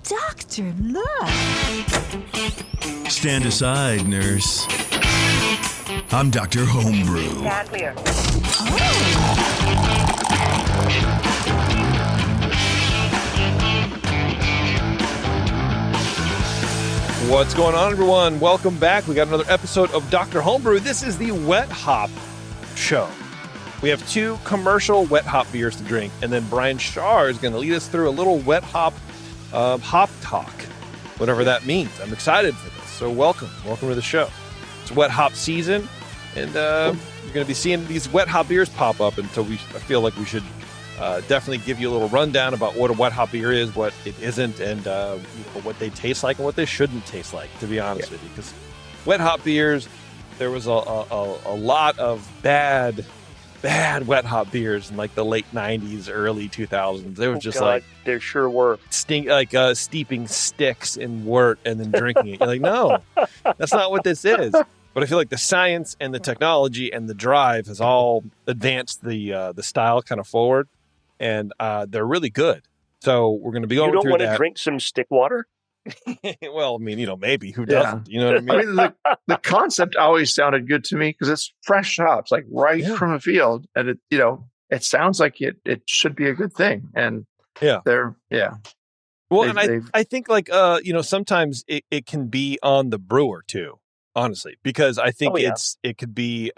Doctor, look. Stand aside, nurse. I'm Dr. Homebrew. Stand clear. What's going on, everyone? Welcome back. We got another episode of Dr. Homebrew. This is the Wet Hop Show. We have two commercial wet hop beers to drink, and then Brian Shaw is going to lead us through a little wet hop talk, whatever that means. I'm excited for this. So welcome to the show. It's wet hop season, and you're going to be seeing these wet hop beers pop up. And so I feel like we should definitely give you a little rundown about what a wet hop beer is, what it isn't, and what they taste like and what they shouldn't taste like, to be honest with you. Because wet hop beers, there was a lot of bad wet hop beers in like the late 90s, early 2000s. They were just like, there sure were steeping sticks in wort and then drinking it. You're like, no, that's not what this is. But I feel like the science and the technology and the drive has all advanced the style kind of forward, and they're really good. So we're going to be going through that. You don't want to drink some stick water? Well, I mean, maybe. Who doesn't? You know what I mean? I mean, the concept always sounded good to me because it's fresh hops, like from a field, and it sounds like it should be a good thing. And Well, I think like sometimes it can be on the brewer too, honestly, because I think it could be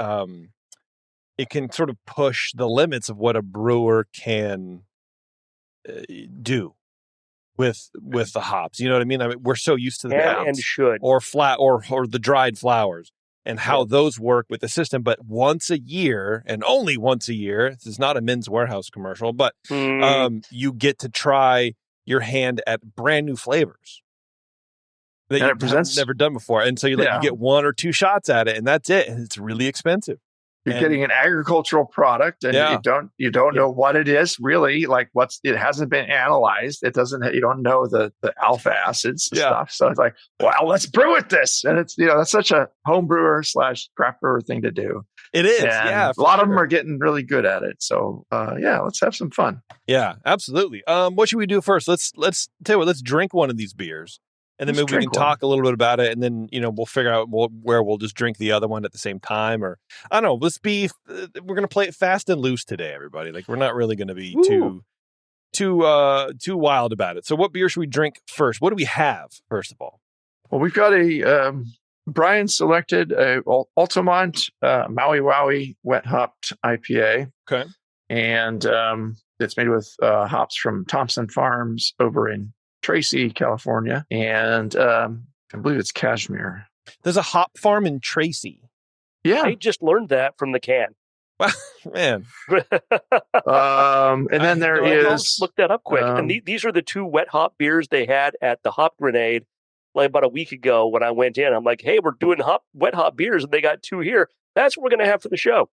it can sort of push the limits of what a brewer can do with the hops. You know what I mean? I mean, we're so used to the and should or the dried flowers and how those work with the system. But once a year, and only once a year, this is not a Men's Warehouse commercial, but you get to try your hand at brand new flavors that you've never done before. And so you get one or two shots at it, and that's it. And it's really expensive. You're getting an agricultural product, and you don't know what it is really. Like it hasn't been analyzed. It doesn't. You don't know the alpha acids and stuff. So it's like, well, let's brew with this, and it's that's such a home brewer / craft brewer thing to do. It is. And a lot of them are getting really good at it. So let's have some fun. Yeah, absolutely. What should we do first? Let's tell you what. Let's drink one of these beers. And then maybe we can talk a little bit about it, and then we'll figure out where we'll just drink the other one at the same time, or I don't know. We're gonna play it fast and loose today, everybody. Like we're not really gonna be too wild about it. So, what beer should we drink first? What do we have first of all? Well, we've got a Brian selected a Altamont Maui Wowie wet hopped IPA. Okay, and it's made with hops from Thompson Farms over in Tracy, California, and I believe it's Cashmere. There's a hop farm in Tracy. Yeah, I just learned that from the can. Wow, man. And then I'll look that up quick. And these are the two wet hop beers they had at the Hop Grenade like about a week ago when I went in. I'm like, hey, we're doing wet hop beers, and they got two here. That's what we're going to have for the show.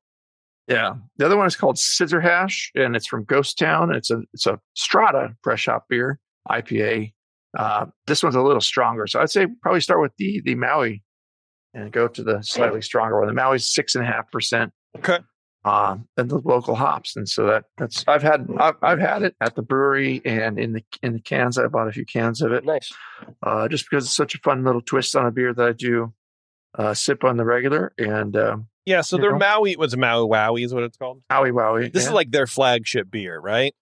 Yeah, the other one is called Scissor Hash, and it's from Ghost Town. It's a Strata fresh hop beer IPA. This one's a little stronger, so I'd say probably start with the Maui and go to the slightly stronger one. The Maui's 6.5%. Okay. And the local hops, and so that's I've had it at the brewery and in the cans. I bought a few cans of it. Nice. Just because it's such a fun little twist on a beer that I do sip on the regular. And so their Maui was a Maui Wowie is what it's called. Maui Wowie. This is like their flagship beer, right?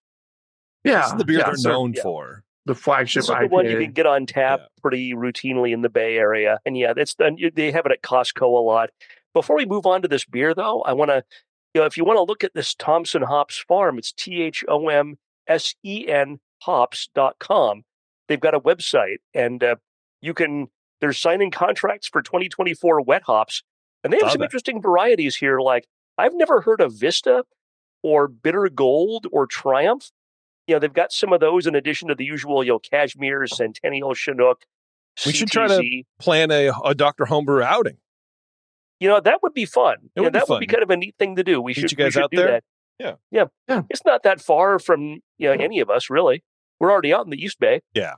This is the beer they're known for. The flagship IPA. The one you can get on tap pretty routinely in the Bay Area. And that's done. They have it at Costco a lot. Before we move on to this beer, though, I want to, if you want to look at this Thompson Hops Farm, it's THOMSEN hops.com. They've got a website, and they're signing contracts for 2024 wet hops. And they have some interesting varieties here. Like, I've never heard of Vista or Bitter Gold or Triumph. They've got some of those in addition to the usual, Cashmere, Centennial, Chinook, We CTZ. should try to plan a Dr. Homebrew outing. That would be fun. Would be kind of a neat thing to do. We should you guys do out there? That. Yeah. It's not that far from any of us, really. We're already out in the East Bay. Yeah.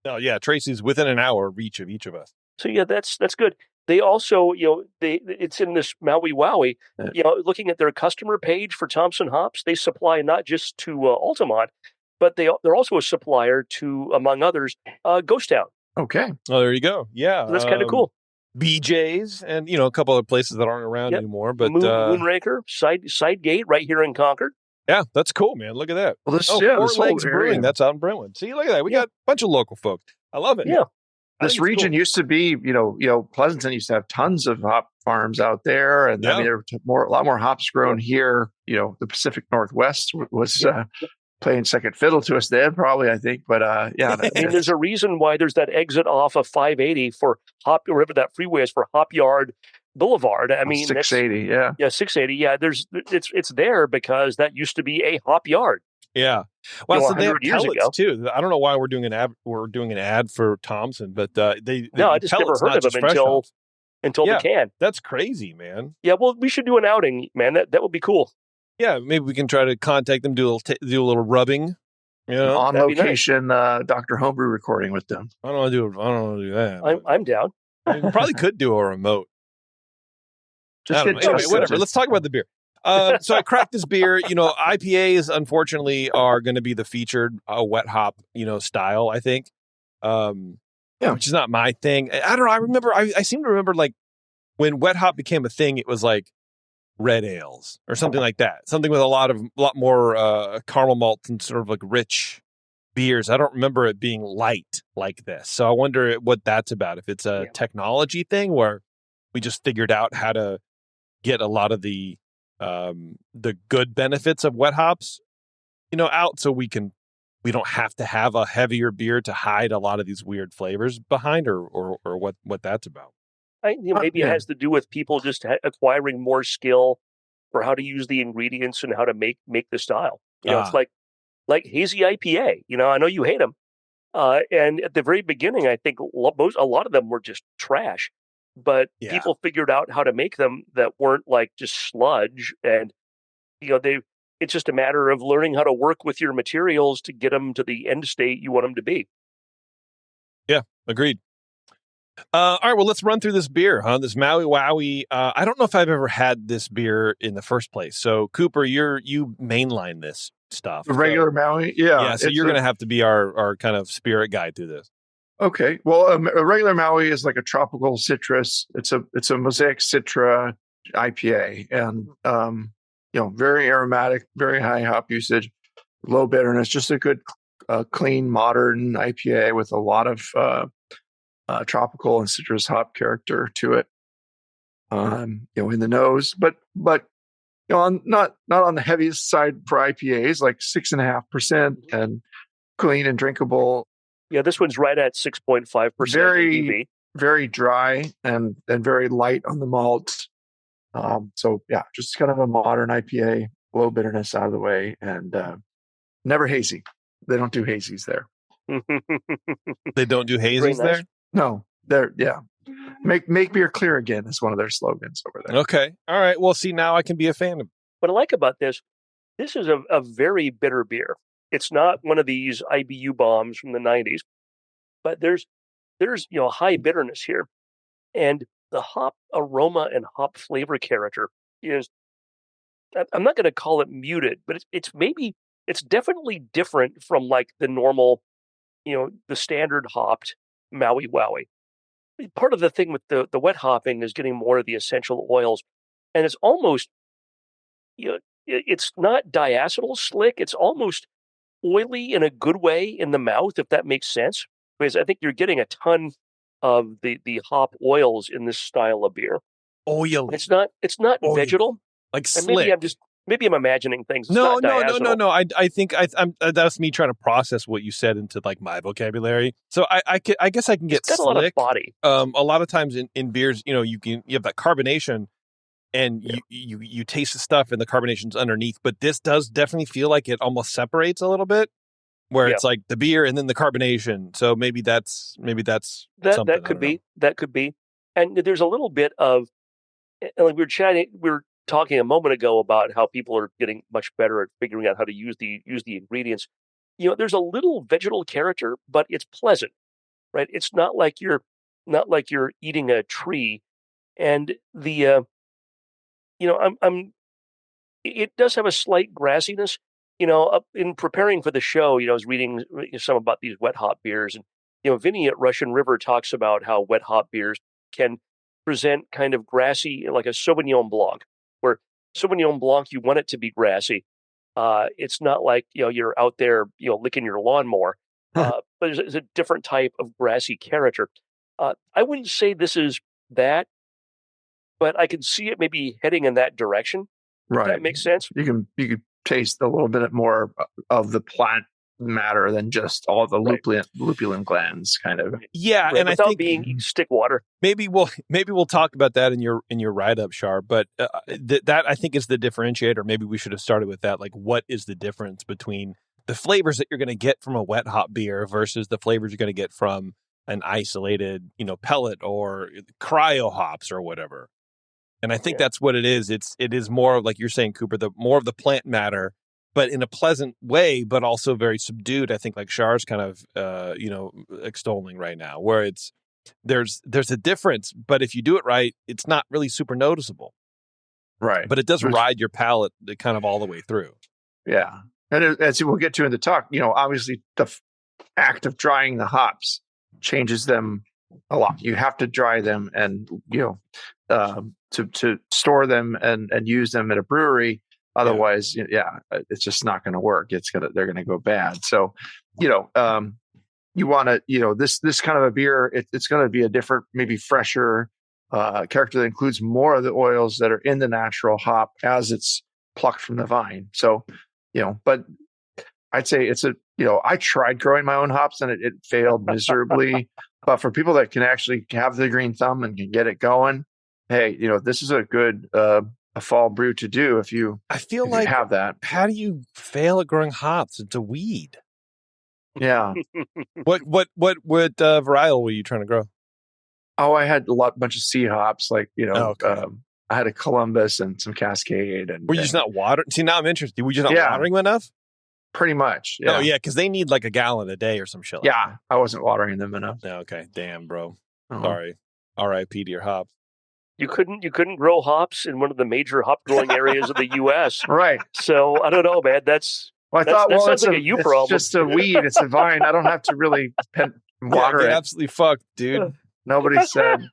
No, yeah. Tracy's within an hour reach of each of us. So that's good. They also, it's in this Maui Wowie. Looking at their customer page for Thompson Hops, they supply not just to Altamont, but they're also a supplier to, among others, Ghost Town. Okay. Oh, there you go. Yeah. So that's kind of cool. BJ's and, a couple other places that aren't around anymore. But Moonraker, Side Gate right here in Concord. Yeah, that's cool, man. Look at that. Well, Four Legs Brewing. That's out in Brentwood. See, look at that. We got a bunch of local folks. I love it. Yeah. This region used to be, Pleasanton used to have tons of hop farms out there, and I mean, there were a lot more hops grown here. The Pacific Northwest was playing second fiddle to us then, probably, I think. But I mean, there's a reason why there's that exit off of 580 for wherever that freeway is for Hop Yard Boulevard. I mean, 680, yeah, 680, yeah. It's there because that used to be a hop yard. Yeah, well, so they have years pellets ago too. I don't know why we're doing an ad. We're doing an ad for Thompson, but they I just never heard of them until the can. That's crazy, man. Yeah, well, we should do an outing, man. That would be cool. Yeah, maybe we can try to contact them, do a little rubbing. On location, nice. Dr. Homebrew recording with them. I don't want to do that. I'm down. We probably could do a remote. Whatever. Let's talk about the beer. So I cracked this beer. IPAs unfortunately are going to be the featured wet hop, style. I think, which is not my thing. I don't know. I seem to remember like when wet hop became a thing, it was like red ales or something like that. Something with a lot more caramel malts and sort of like rich beers. I don't remember it being light like this. So I wonder what that's about. If it's a technology thing where we just figured out how to get a lot of the good benefits of wet hops, out so we don't have to have a heavier beer to hide a lot of these weird flavors behind, or what that's about. Maybe it has to do with people just acquiring more skill for how to use the ingredients and how to make the style. It's like hazy IPA. I know you hate them, and at the very beginning, I think a lot of them were just trash. But people figured out how to make them that weren't like just sludge, and it's just a matter of learning how to work with your materials to get them to the end state you want them to be. Yeah, agreed. All right, well, let's run through this beer, this Maui Wowie. I don't know if I've ever had this beer in the first place. So, Cooper, you mainline this stuff. The regular Maui? Yeah. Yeah, so you're going to have to be our kind of spirit guide through this. Okay. Well, a regular Maui is like a tropical citrus. It's a Mosaic Citra IPA, and very aromatic, very high hop usage, low bitterness. Just a good, clean, modern IPA with a lot of tropical and citrus hop character to it. In the nose, but not on the heaviest side for IPAs, like 6.5% and clean and drinkable. Yeah, this one's right at 6.5% ABV. Very dry and very light on the malt. So just kind of a modern IPA, low bitterness out of the way, and never hazy. They don't do hazies there. They don't do hazies there? No, they're Make beer clear again is one of their slogans over there. Okay. All right. Well, see, now I can be a fan of it. What I like about this is a very bitter beer. It's not one of these IBU bombs from the 90s, but there's high bitterness here, and the hop aroma and hop flavor character is, I'm not going to call it muted, but it's definitely different from like the normal, the standard hopped Maui Wowie. Part of the thing with the wet hopping is getting more of the essential oils, and it's almost, it's not diacetyl slick. It's almost oily in a good way in the mouth, if that makes sense. Because I think you're getting a ton of the hop oils in this style of beer. Oily. It's not oily. Vegetal. Like slick. Maybe I'm imagining things. No. I think I'm that's me trying to process what you said into like my vocabulary. So I guess I can get it's got slick. A lot of body. A lot of times in beers, you have that carbonation, and you taste the stuff and the carbonation's underneath. But this does definitely feel like it almost separates a little bit, where it's like the beer and then the carbonation. So maybe that's something. That could be. And there's a little bit of, like we were talking a moment ago about how people are getting much better at figuring out how to use the ingredients. There's a little vegetal character, but it's pleasant, right? It's not like you're eating a tree, and the it does have a slight grassiness, in preparing for the show, I was reading some about these wet hop beers, and Vinny at Russian River talks about how wet hop beers can present kind of grassy, like a Sauvignon Blanc, where Sauvignon Blanc, you want it to be grassy. It's not like you're out there licking your lawnmower, but it's a different type of grassy character. I wouldn't say this is that, but I can see it maybe heading in that direction. Right. That makes sense. You can taste a little bit more of the plant matter than just all the lupulin glands, kind of. Yeah, and without I think being stick water. Maybe we'll talk about that in your write up, Shar. But that I think is the differentiator. Maybe we should have started with that. Like, what is the difference between the flavors that you're going to get from a wet hop beer versus the flavors you're going to get from an isolated, pellet or cryo hops or whatever? And I think that's what it is. It is more like you're saying, Cooper, more of the plant matter, but in a pleasant way, but also very subdued. I think like Shar's kind of, extolling right now, where there's a difference, but if you do it right, it's not really super noticeable. Right. But it does ride your palate kind of all the way through. Yeah. And as we'll get to in the talk, obviously the act of drying the hops changes them a lot. You have to dry them and, to store them and use them at a brewery. Otherwise, it's just not going to work. They're going to go bad. So, you want to, this kind of a beer, it's going to be a different, maybe fresher character that includes more of the oils that are in the natural hop as it's plucked from the vine. So, but I'd say I tried growing my own hops and it failed miserably. But for people that can actually have the green thumb and can get it going, hey, this is a good a fall brew to do if you have that. How do you fail at growing hops? It's a weed. Yeah. What varietal were you trying to grow? Oh, I had a bunch of sea hops, like I had a Columbus and some Cascade. And were you just not watering? See, now I'm interested. Were you just not watering enough? Pretty much. Yeah. Oh, yeah, because they need like a gallon a day or some shit. I wasn't watering them enough. Okay, damn, bro. Sorry. R.I.P. to your hops. You couldn't grow hops in one of the major hop growing areas of the U.S. Right. So I don't know, man. That sounds like a you problem. It's just a weed. It's a vine. I don't have to really water it. Absolutely fucked, dude. Nobody said,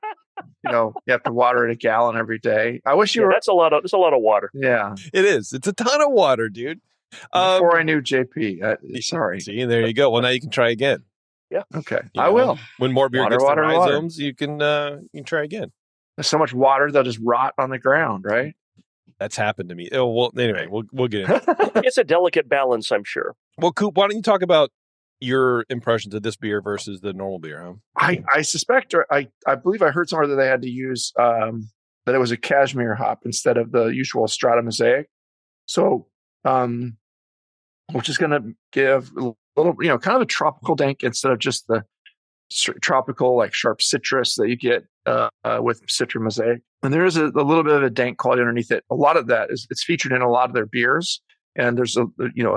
you have to water it a gallon every day. I wish you were. That's a lot of water. Yeah, it is. It's a ton of water, dude. Before I knew JP, sorry. See, there you go. Well, now you can try again. Yeah. Okay. I will. When more beer gets the rhizomes, you can try again. There's so much water they'll just rot on the ground, right? That's happened to me. Oh, well, anyway, we'll get into it. It's a delicate balance, I'm sure. Well, Coop, why don't you talk about your impressions of this beer versus the normal beer, huh? I suspect, or I believe I heard somewhere that they had to use that it was a cashmere hop instead of the usual Strata Mosaic. So, which is going to give a little, kind of a tropical dank instead of just the tropical, like sharp citrus that you get with Citra Mosaic. And there is a little bit of a dank quality underneath it. A lot of that it's featured in a lot of their beers. And there's a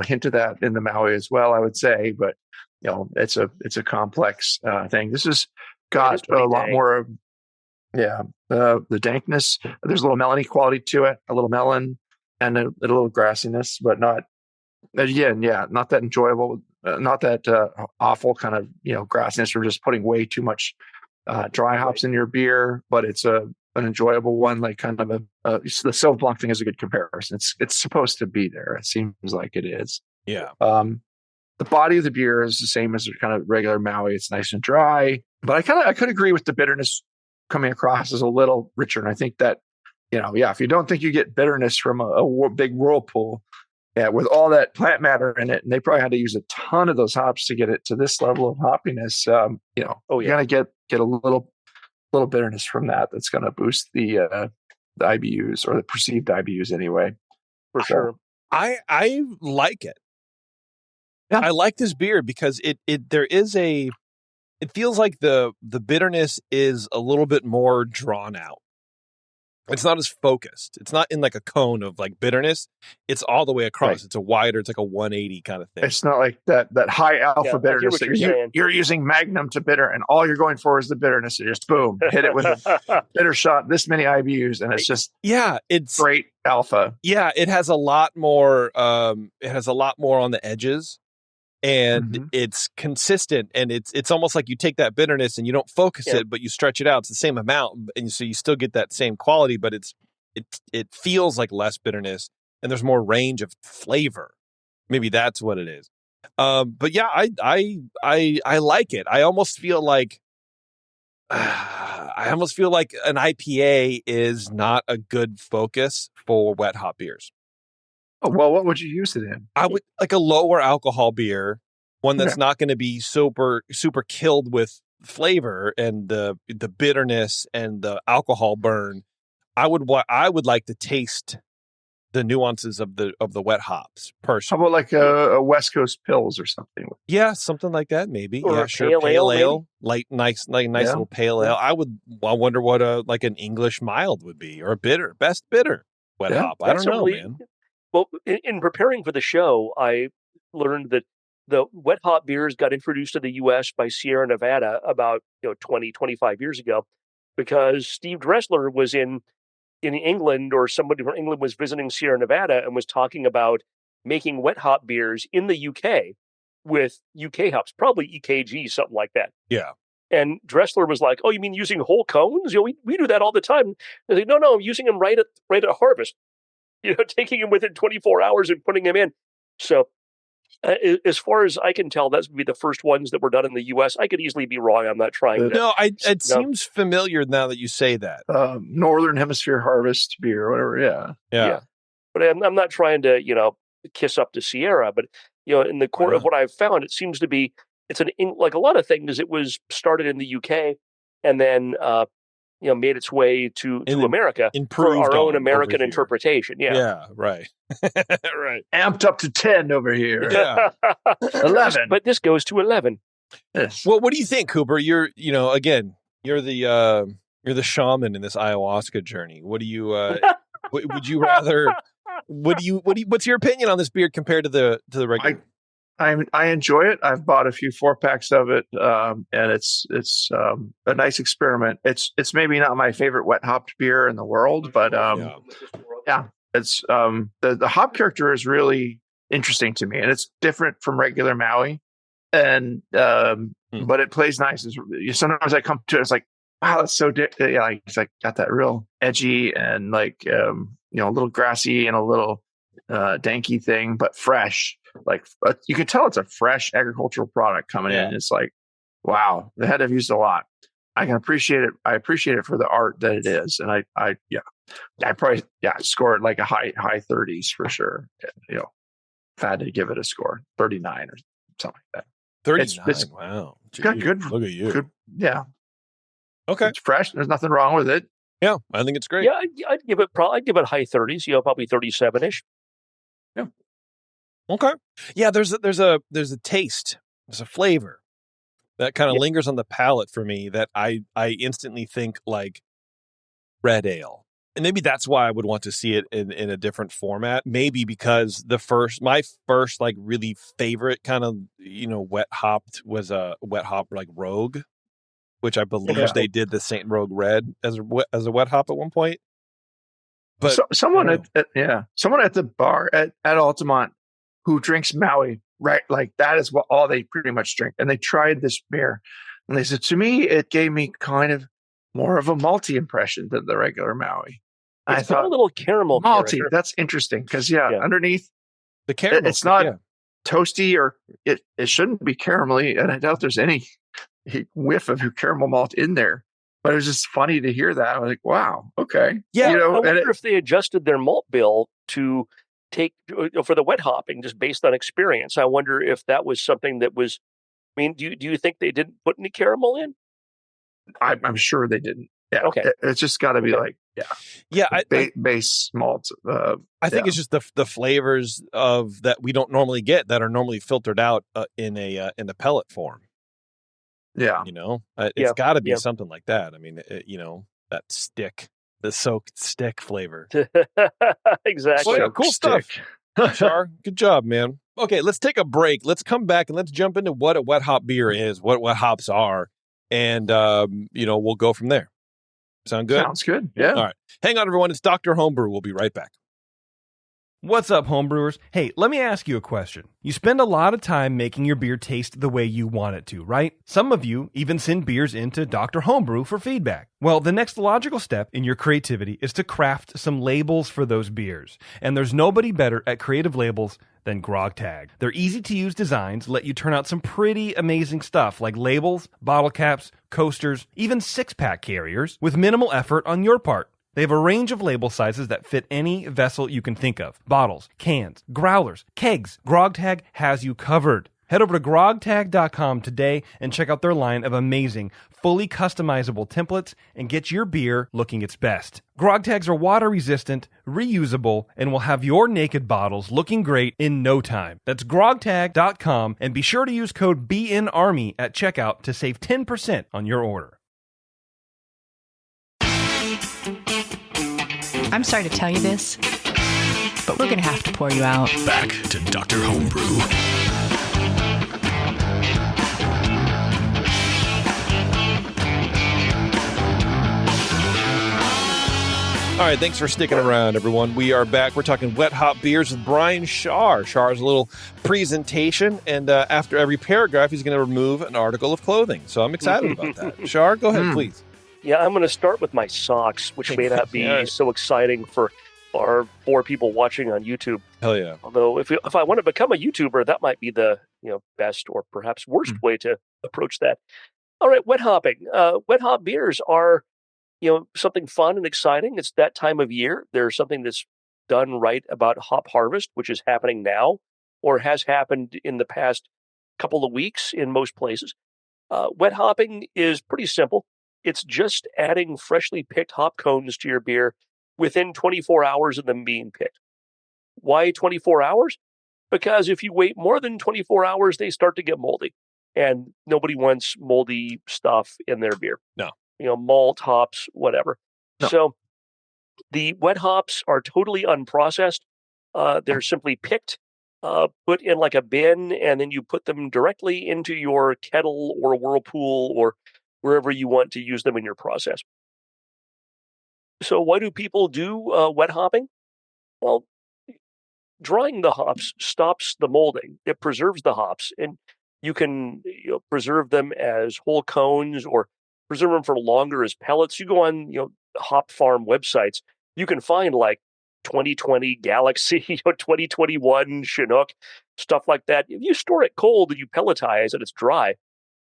hint of that in the Maui as well, I would say. But, it's a complex thing. This has got a lot more of, the dankness. There's a little melony quality to it, a little melon and a little grassiness, but not, again, not that enjoyable, not that awful kind of, grassiness or just putting way too much dry hops in your beer, but it's an enjoyable one, like kind of the Sauv Blanc thing is a good comparison. It's supposed to be there. It seems like it is. Yeah. The body of the beer is the same as the kind of regular Maui. It's nice and dry, but I could agree with the bitterness coming across as a little richer. And I think that, if you don't think you get bitterness from a big whirlpool, with all that plant matter in it, and they probably had to use a ton of those hops to get it to this level of hoppiness. You're gonna get a little bitterness from that. That's gonna boost the IBUs or the perceived IBUs anyway. For sure. I like it. Yeah. I like this beer because it feels like the bitterness is a little bit more drawn out. It's not as focused. It's not in like a cone of like bitterness. It's all the way across. Right. It's a wider. It's like a 180 kind of thing. It's not like that high alpha bitterness that saying. You're using Magnum to bitter, and all you're going for is the bitterness. You just boom, hit it with a bitter shot. This many IBUs, and it's just it's great alpha. Yeah, it has a lot more. It has a lot more on the edges, and it's consistent. And it's almost like you take that bitterness and you don't focus it, but you stretch it out. It's the same amount, and so you still get that same quality, but it feels like less bitterness, and there's more range of flavor. Maybe that's what it is. But yeah, I like it. I almost feel like an IPA is not a good focus for wet hop beers. Oh, well, what would you use it in? I would like a lower alcohol beer, one that's not going to be super killed with flavor and the bitterness and the alcohol burn. I would like to taste the nuances of the wet hops personally. How about like a West Coast Pils or something? Yeah, something like that maybe. Or sure. Pale ale, nice little pale ale. I wonder what like an English mild would be, or a best bitter wet hop. I don't know, man. Well, in preparing for the show, I learned that the wet hop beers got introduced to the U.S. by Sierra Nevada about 20, 25 years ago, because Steve Dressler was in England, or somebody from England was visiting Sierra Nevada and was talking about making wet hop beers in the UK with UK hops, probably EKG, something like that. Yeah. And Dressler was like, "Oh, you mean using whole cones? We do that all the time." They're like, "No, I'm using them right at harvest. Taking them within 24 hours and putting them in." So, as far as I can tell, that's going to be the first ones that were done in the U.S. I could easily be wrong. I'm not trying to. No, it seems familiar now that you say that. Northern Hemisphere harvest beer, or whatever. Yeah. But I'm not trying to, kiss up to Sierra. But, in the core of what I've found, it seems to be, like a lot of things, it was started in the UK and then, made its way to America for our own American interpretation. Yeah, right. Right. Amped up to 10 over here. Yeah. 11. But this goes to 11. Yes. Well, what do you think, Cooper? You're the shaman in this ayahuasca journey. What do you would you rather what's your opinion on this beer compared to the regular? I enjoy it. I've bought a few 4-packs of it, and it's a nice experiment. It's maybe not my favorite wet hopped beer in the world, but it's the hop character is really interesting to me, and it's different from regular Maui, and but it plays nice. Sometimes I come to it, it's like, wow, that's so it's like got that real edgy and like a little grassy and a little danky thing, but fresh. Like you can tell it's a fresh agricultural product coming in. It's like, wow, they had to have used a lot. I can appreciate it. I appreciate it for the art that it is, and I probably score it like a high 30s for sure. If I had to give it a score, 39 or something like that. 39. It's wow, got good. Look at you. Good, yeah. Okay. It's fresh. There's nothing wrong with it. Yeah, I think it's great. Yeah, I'd give it high 30s. Probably 37ish. Yeah. Okay. Yeah, there's a taste, there's a flavor that kind of lingers on the palate for me that I instantly think like red ale. And maybe that's why I would want to see it in a different format. Maybe because my first like really favorite kind of, wet hopped was a wet hop like Rogue, which I believe they did the Saint Rogue Red as a wet hop at one point. But someone at the bar at Altamont who drinks Maui, right? Like that is what all they pretty much drink. And they tried this beer and they said, to me, it gave me kind of more of a malty impression than the regular Maui. I thought a little caramel malty. character. That's interesting because underneath the caramel, it's not toasty, or it shouldn't be caramelly. And I doubt there's any whiff of caramel malt in there. But it was just funny to hear that. I was like, wow, okay. Yeah, I wonder if they adjusted their malt bill to take for the wet hopping just based on experience. I wonder if that was something that was. I mean, do you think they didn't put any caramel in? I'm sure they didn't. Yeah. Okay. It's just got to be base malt. I think it's just the flavors of that we don't normally get that are normally filtered out in the pellet form. Yeah. It's got to be something like that. I mean, that stick The soaked stick flavor. Exactly. Well, yeah, cool stuff. Char, good job, man. Okay, let's take a break. Let's come back and let's jump into what a wet hop beer is, what hops are, and we'll go from there. Sound good? Sounds good. Yeah. All right. Hang on, everyone. It's Dr. Homebrew. We'll be right back. What's up, homebrewers? Hey, let me ask you a question. You spend a lot of time making your beer taste the way you want it to, right? Some of you even send beers into Dr. Homebrew for feedback. Well, the next logical step in your creativity is to craft some labels for those beers. And there's nobody better at creative labels than GrogTag. Their easy-to-use designs let you turn out some pretty amazing stuff like labels, bottle caps, coasters, even six-pack carriers with minimal effort on your part. They have a range of label sizes that fit any vessel you can think of. Bottles, cans, growlers, kegs. GrogTag has you covered. Head over to grogtag.com today and check out their line of amazing, fully customizable templates and get your beer looking its best. GrogTags are water-resistant, reusable, and will have your naked bottles looking great in no time. That's grogtag.com, and be sure to use code BNARMY at checkout to save 10% on your order. I'm sorry to tell you this, but we're going to have to pour you out. Back to Dr. Homebrew. All right, thanks for sticking around, everyone. We are back. We're talking wet hop beers with Brian Shar. Shar's a little presentation, and after every paragraph, he's going to remove an article of clothing. So I'm excited about that. Shar, go ahead, please. Yeah, I'm going to start with my socks, which may not be so exciting for our 4 people watching on YouTube. Hell yeah. Although if I want to become a YouTuber, that might be the best or perhaps worst way to approach that. All right, wet hopping. Wet hop beers are something fun and exciting. It's that time of year. There's something that's done right about hop harvest, which is happening now or has happened in the past couple of weeks in most places. Wet hopping is pretty simple. It's just adding freshly picked hop cones to your beer within 24 hours of them being picked. Why 24 hours? Because if you wait more than 24 hours, they start to get moldy. And nobody wants moldy stuff in their beer. No. Malt, hops, whatever. No. So the wet hops are totally unprocessed. They're simply picked, put in like a bin, and then you put them directly into your kettle or whirlpool or wherever you want to use them in your process. So why do people do wet hopping? Well, drying the hops stops the molding. It preserves the hops, and you can preserve them as whole cones or preserve them for longer as pellets. You go on hop farm websites, you can find like 2020 Galaxy, 2021 Chinook, stuff like that. If you store it cold and you pelletize and it's dry,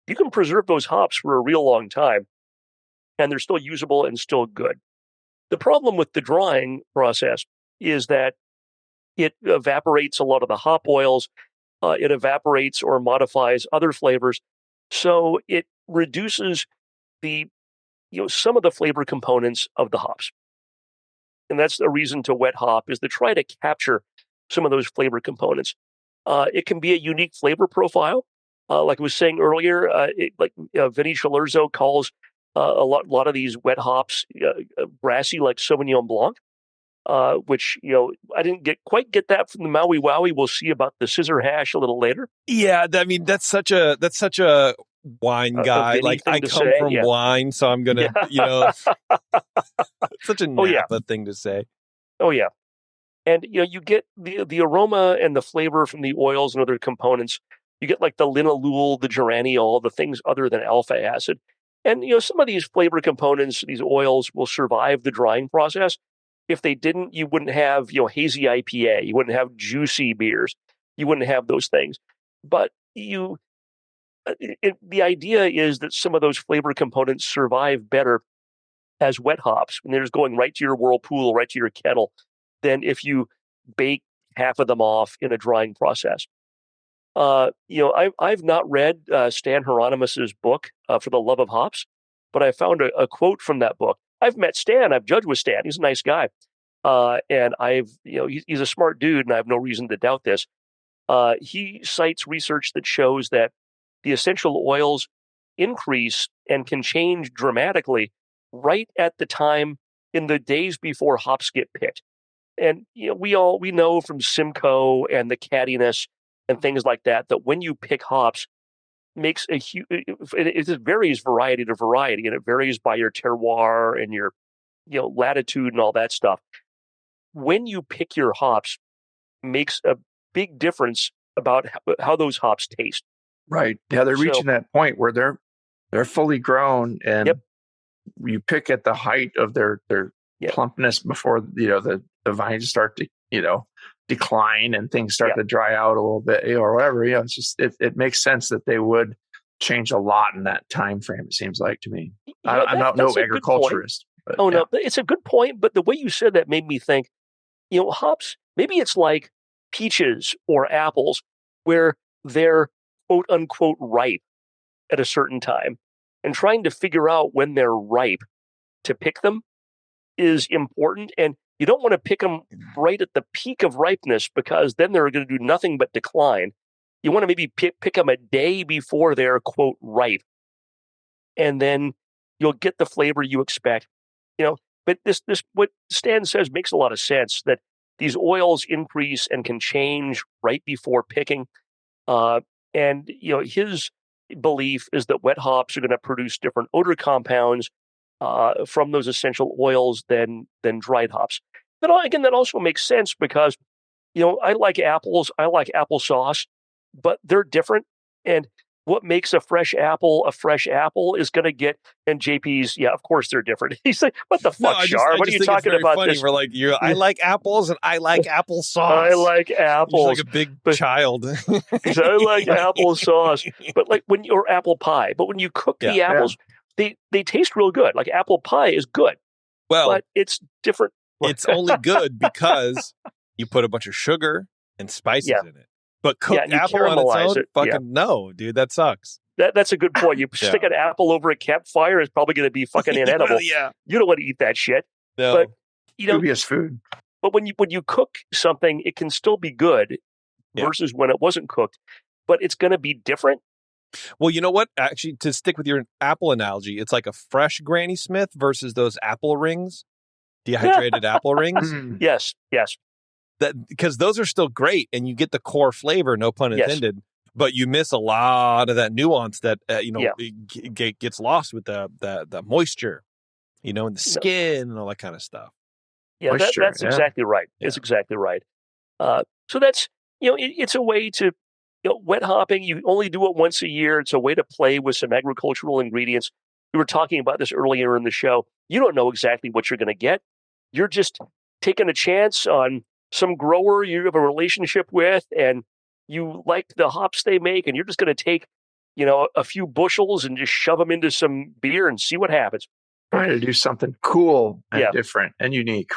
you can preserve those hops for a real long time, and they're still usable and still good. The problem with the drying process is that it evaporates a lot of the hop oils. It evaporates or modifies other flavors. So it reduces some of the flavor components of the hops. And that's the reason to wet hop, is to try to capture some of those flavor components. It can be a unique flavor profile. Like I was saying earlier, Vinny Chilurzo calls a lot of these wet hops brassy, like Sauvignon Blanc, which I didn't quite get that from the Maui Wowie. We'll see about the Scissor Hash a little later. Yeah, I mean that's such a wine guy. Like I come from wine, so I'm gonna such a Napa thing to say. Oh yeah, and you get the aroma and the flavor from the oils and other components. You get like the linalool, the geraniol, the things other than alpha acid. And, some of these flavor components, these oils will survive the drying process. If they didn't, you wouldn't have, hazy IPA. You wouldn't have juicy beers. You wouldn't have those things. But the idea is that some of those flavor components survive better as wet hops when they're just going right to your whirlpool, right to your kettle, than if you bake half of them off in a drying process. I've not read Stan Hieronymus's book, For the Love of Hops, but I found a quote from that book. I've met Stan. I've judged with Stan. He's a nice guy. And he's a smart dude, and I have no reason to doubt this. He cites research that shows that the essential oils increase and can change dramatically right at the time in the days before hops get picked. And we know from Simcoe and the cattiness and things like that when you pick hops makes a huge. It varies variety to variety, and it varies by your terroir and your latitude and all that stuff. When you pick your hops, makes a big difference about how those hops taste. Right. Yeah, they're reaching that point where they're fully grown, and you pick at the height of their plumpness before the vines start to decline and things start to dry out a little bit or whatever. It's just it makes sense that they would change a lot in that time frame. It seems like to me. I'm not no agriculturist. But, no, it's a good point. But the way you said that made me think. Hops. Maybe it's like peaches or apples, where they're quote unquote ripe at a certain time, and trying to figure out when they're ripe to pick them is important. And you don't want to pick them right at the peak of ripeness, because then they're going to do nothing but decline. You want to maybe pick them a day before they're quote ripe, and then you'll get the flavor you expect. But this what Stan says makes a lot of sense, that these oils increase and can change right before picking. And his belief is that wet hops are going to produce different odor compounds from those essential oils than dried hops. That also makes sense, because I like apples, I like applesauce, but they're different. And what makes a fresh apple is going to get, and JP's, of course they're different. He's like, what the fuck, Shar? What are you talking about? Funny. This? We're like, I like apples and I like applesauce. I like apples. You're like a big child. I like applesauce, or apple pie. But when you cook the apples, they taste real good. Like apple pie is good. Well, but it's different. It's only good because you put a bunch of sugar and spices in it. But cooked apple on its own, no, dude, that sucks. That's a good point. You stick an apple over a campfire, it's probably going to be fucking inedible. You don't want to eat that shit. No. But dubious food. But when you cook something, it can still be good versus when it wasn't cooked. But it's going to be different. Well, you know what? Actually, to stick with your apple analogy, it's like a fresh Granny Smith versus those apple rings, dehydrated apple rings. Yes. Because those are still great, and you get the core flavor, no pun intended, but you miss a lot of that nuance that gets lost with the moisture, and the skin and all that kind of stuff. Yeah, that's exactly right. Yeah. It's exactly right. So that's it's a way to wet hopping. You only do it once a year. It's a way to play with some agricultural ingredients. We were talking about this earlier in the show. You don't know exactly what you're going to get. You're just taking a chance on some grower you have a relationship with, and you like the hops they make, and you're just going to take, a few bushels and just shove them into some beer and see what happens. Trying to do something cool and different and unique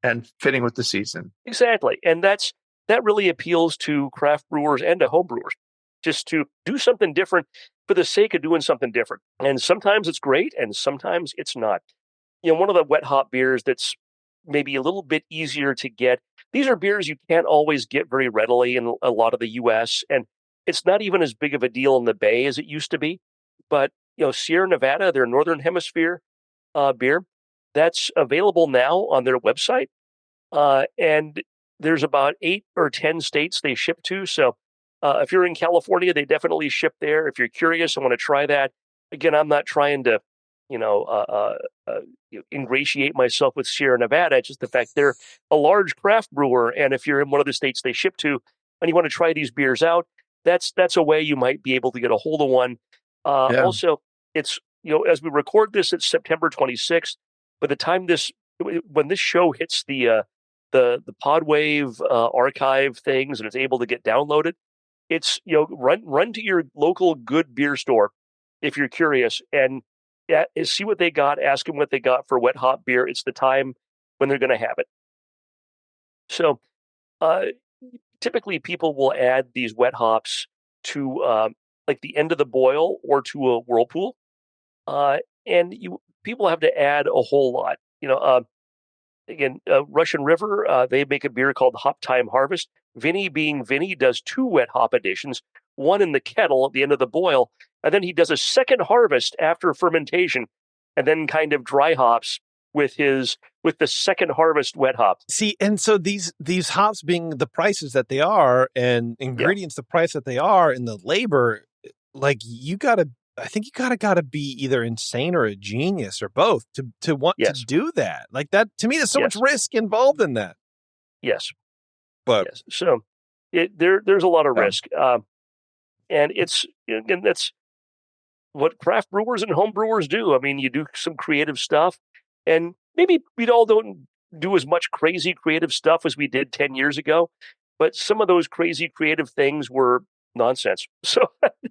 and fitting with the season. Exactly. And that really appeals to craft brewers and to home brewers, just to do something different for the sake of doing something different. And sometimes it's great, and sometimes it's not. One of the wet hop beers that's maybe a little bit easier to get. These are beers you can't always get very readily in a lot of the U.S., and it's not even as big of a deal in the Bay as it used to be. But, Sierra Nevada, their Northern Hemisphere beer, that's available now on their website. And there's about 8 or 10 states they ship to. So if you're in California, they definitely ship there. If you're curious and want to try that, again, I'm not trying to ingratiate myself with Sierra Nevada. It's just the fact they're a large craft brewer, and if you're in one of the states they ship to and you want to try these beers out, that's a way you might be able to get a hold of one. Also, it's as we record this, it's September 26th. By the time when this show hits the Podwave archive things and it's able to get downloaded, it's run to your local good beer store if you're curious and see what they got, ask them what they got for wet hop beer. It's the time when they're going to have it. So typically people will add these wet hops to like the end of the boil or to a whirlpool. And people have to add a whole lot. Again, Russian River, they make a beer called Hop Time Harvest. Vinny, being Vinny, does 2 wet hop additions, one in the kettle at the end of the boil, and then he does a second harvest after fermentation, and then kind of dry hops with the second harvest wet hop. See, and so these hops being the prices that they are, and ingredients the price that they are, and the labor, like I think you gotta be either insane or a genius or both to want to do that. Like that, to me, there's so much risk involved in that. Yes. But so there's a lot of risk, and that's what craft brewers and home brewers do. I mean, you do some creative stuff, and maybe we all don't do as much crazy creative stuff as we did 10 years ago, but some of those crazy creative things were nonsense. So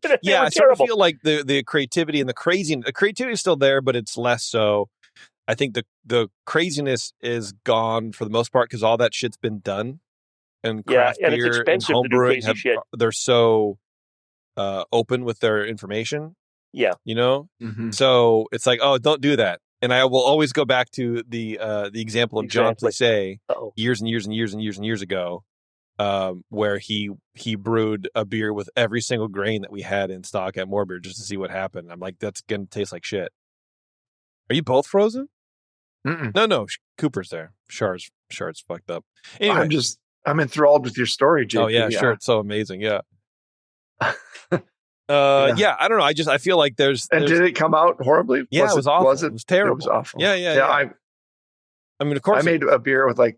I sort of feel like the creativity and the creativity is still there, but it's less so. I think the craziness is gone for the most part because all that shit's been done. And craft and beer it's expensive and home to do brewing crazy shit. They're so open with their information. Yeah. Mm-hmm. So it's like, oh, don't do that. And I will always go back to the example of John Plissé years and years and years and years and years ago, where he brewed a beer with every single grain that we had in stock at More Beer just to see what happened. I'm like, that's going to taste like shit. Are you both frozen? Mm-mm. No, Cooper's there. Shard's fucked up. Anyway. I'm enthralled with your story, JP. Oh yeah, sure. It's so amazing. Yeah. Yeah, I don't know. I feel like there's. And did it come out horribly? Yeah, it was awful. It was terrible. It was awful. Yeah. I mean, of course, I made a beer with I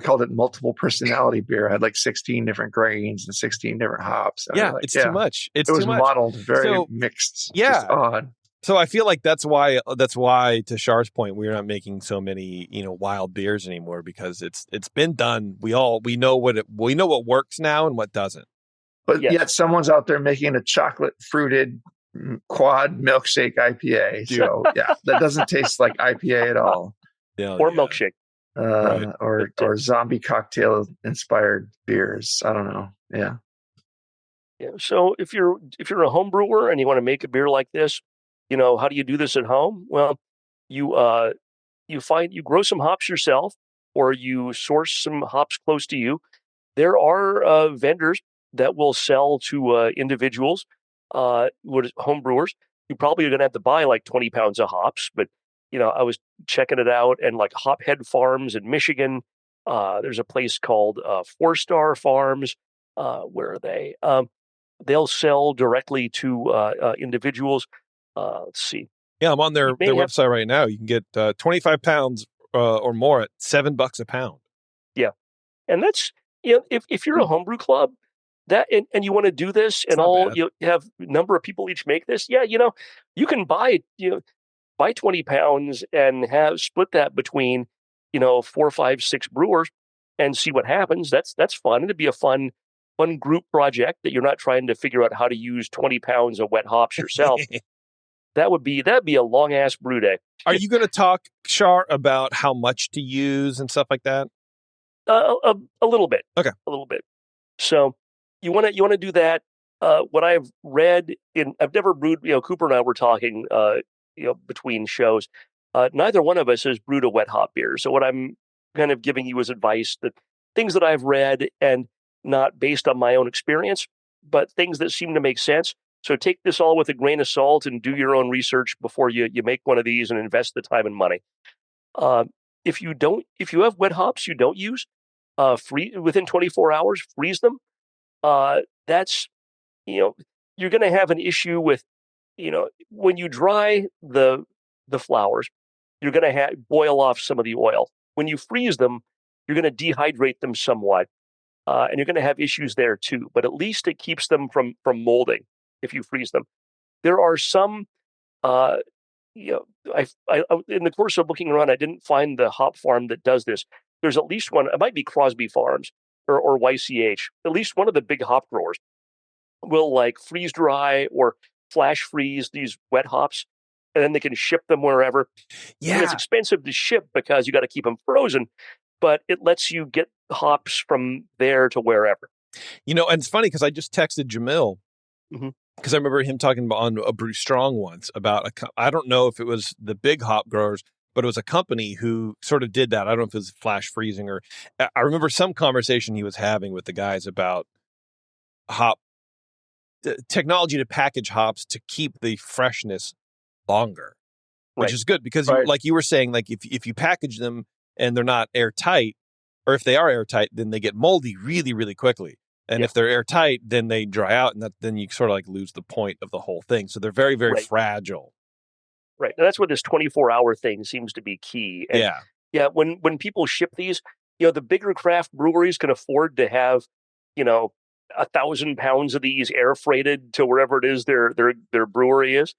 called it multiple personality beer. I had like 16 different grains and 16 different hops. It's too much. It was modeled very mixed. Yeah. Just odd. So I feel like that's why, to Char's point, we're not making so many, wild beers anymore because it's been done. We know what works now and what doesn't. But yet someone's out there making a chocolate fruited quad milkshake IPA. So that doesn't taste like IPA at all. Or milkshake. Or zombie cocktail inspired beers. I don't know. Yeah. Yeah. So if you're a home brewer and you want to make a beer like this, how do you do this at home? Well, you grow some hops yourself, or you source some hops close to you. There are vendors that will sell to individuals, home brewers. You probably are going to have to buy like 20 pounds of hops, but I was checking it out, and like Hophead Farms in Michigan, there's a place called 4 Star Farms. Where are they? They'll sell directly to individuals. Let's see. Yeah, I'm on their website right now. You can get 25 pounds or more at $7 a pound. Yeah, and that's if you're a homebrew club that and you want to do this, and you have a number of people each make this. Yeah, you can buy 20 pounds and split that between 4, 5, 6 brewers and see what happens. That's fun. It'd be a fun group project that you're not trying to figure out how to use 20 pounds of wet hops yourself. That'd be a long ass brew day. Are you going to talk, Char, about how much to use and stuff like that? A little bit. Okay. A little bit. So you want to do that. What I've read I've never brewed. Cooper and I were talking. Between shows, neither one of us has brewed a wet hop beer. So what I'm kind of giving you as advice, that things that I've read and not based on my own experience, but things that seem to make sense. So take this all with a grain of salt and do your own research before you make one of these and invest the time and money. If you have wet hops you don't use, within 24 hours, freeze them. That's, you're going to have an issue with, when you dry the flowers, you're going to boil off some of the oil. When you freeze them, you're going to dehydrate them somewhat, and you're going to have issues there too. But at least it keeps them from molding if you freeze them. There are some, I in the course of looking around, I didn't find the hop farm that does this. There's at least one. It might be Crosby Farms or YCH. At least one of the big hop growers will like freeze dry or flash freeze these wet hops, and then they can ship them wherever. Yeah, and it's expensive to ship because you got to keep them frozen, but it lets you get hops from there to wherever. And it's funny because I just texted Jamil because I remember him talking on a Brew Strong once about I don't know if it was the big hop growers, but it was a company who sort of did that. I don't know if it was flash freezing or I remember some conversation he was having with the guys about hop technology to package hops to keep the freshness longer. which is good because like you were saying, like if you package them and they're not airtight, or if they are airtight, then they get moldy really, really quickly. And if they're airtight, then they dry out, and then you sort of like lose the point of the whole thing. So they're very, very fragile. Right. And that's where this 24-hour thing seems to be key. And yeah. When people ship these, the bigger craft breweries can afford to have, 1,000 pounds of these air freighted to wherever it is their brewery is.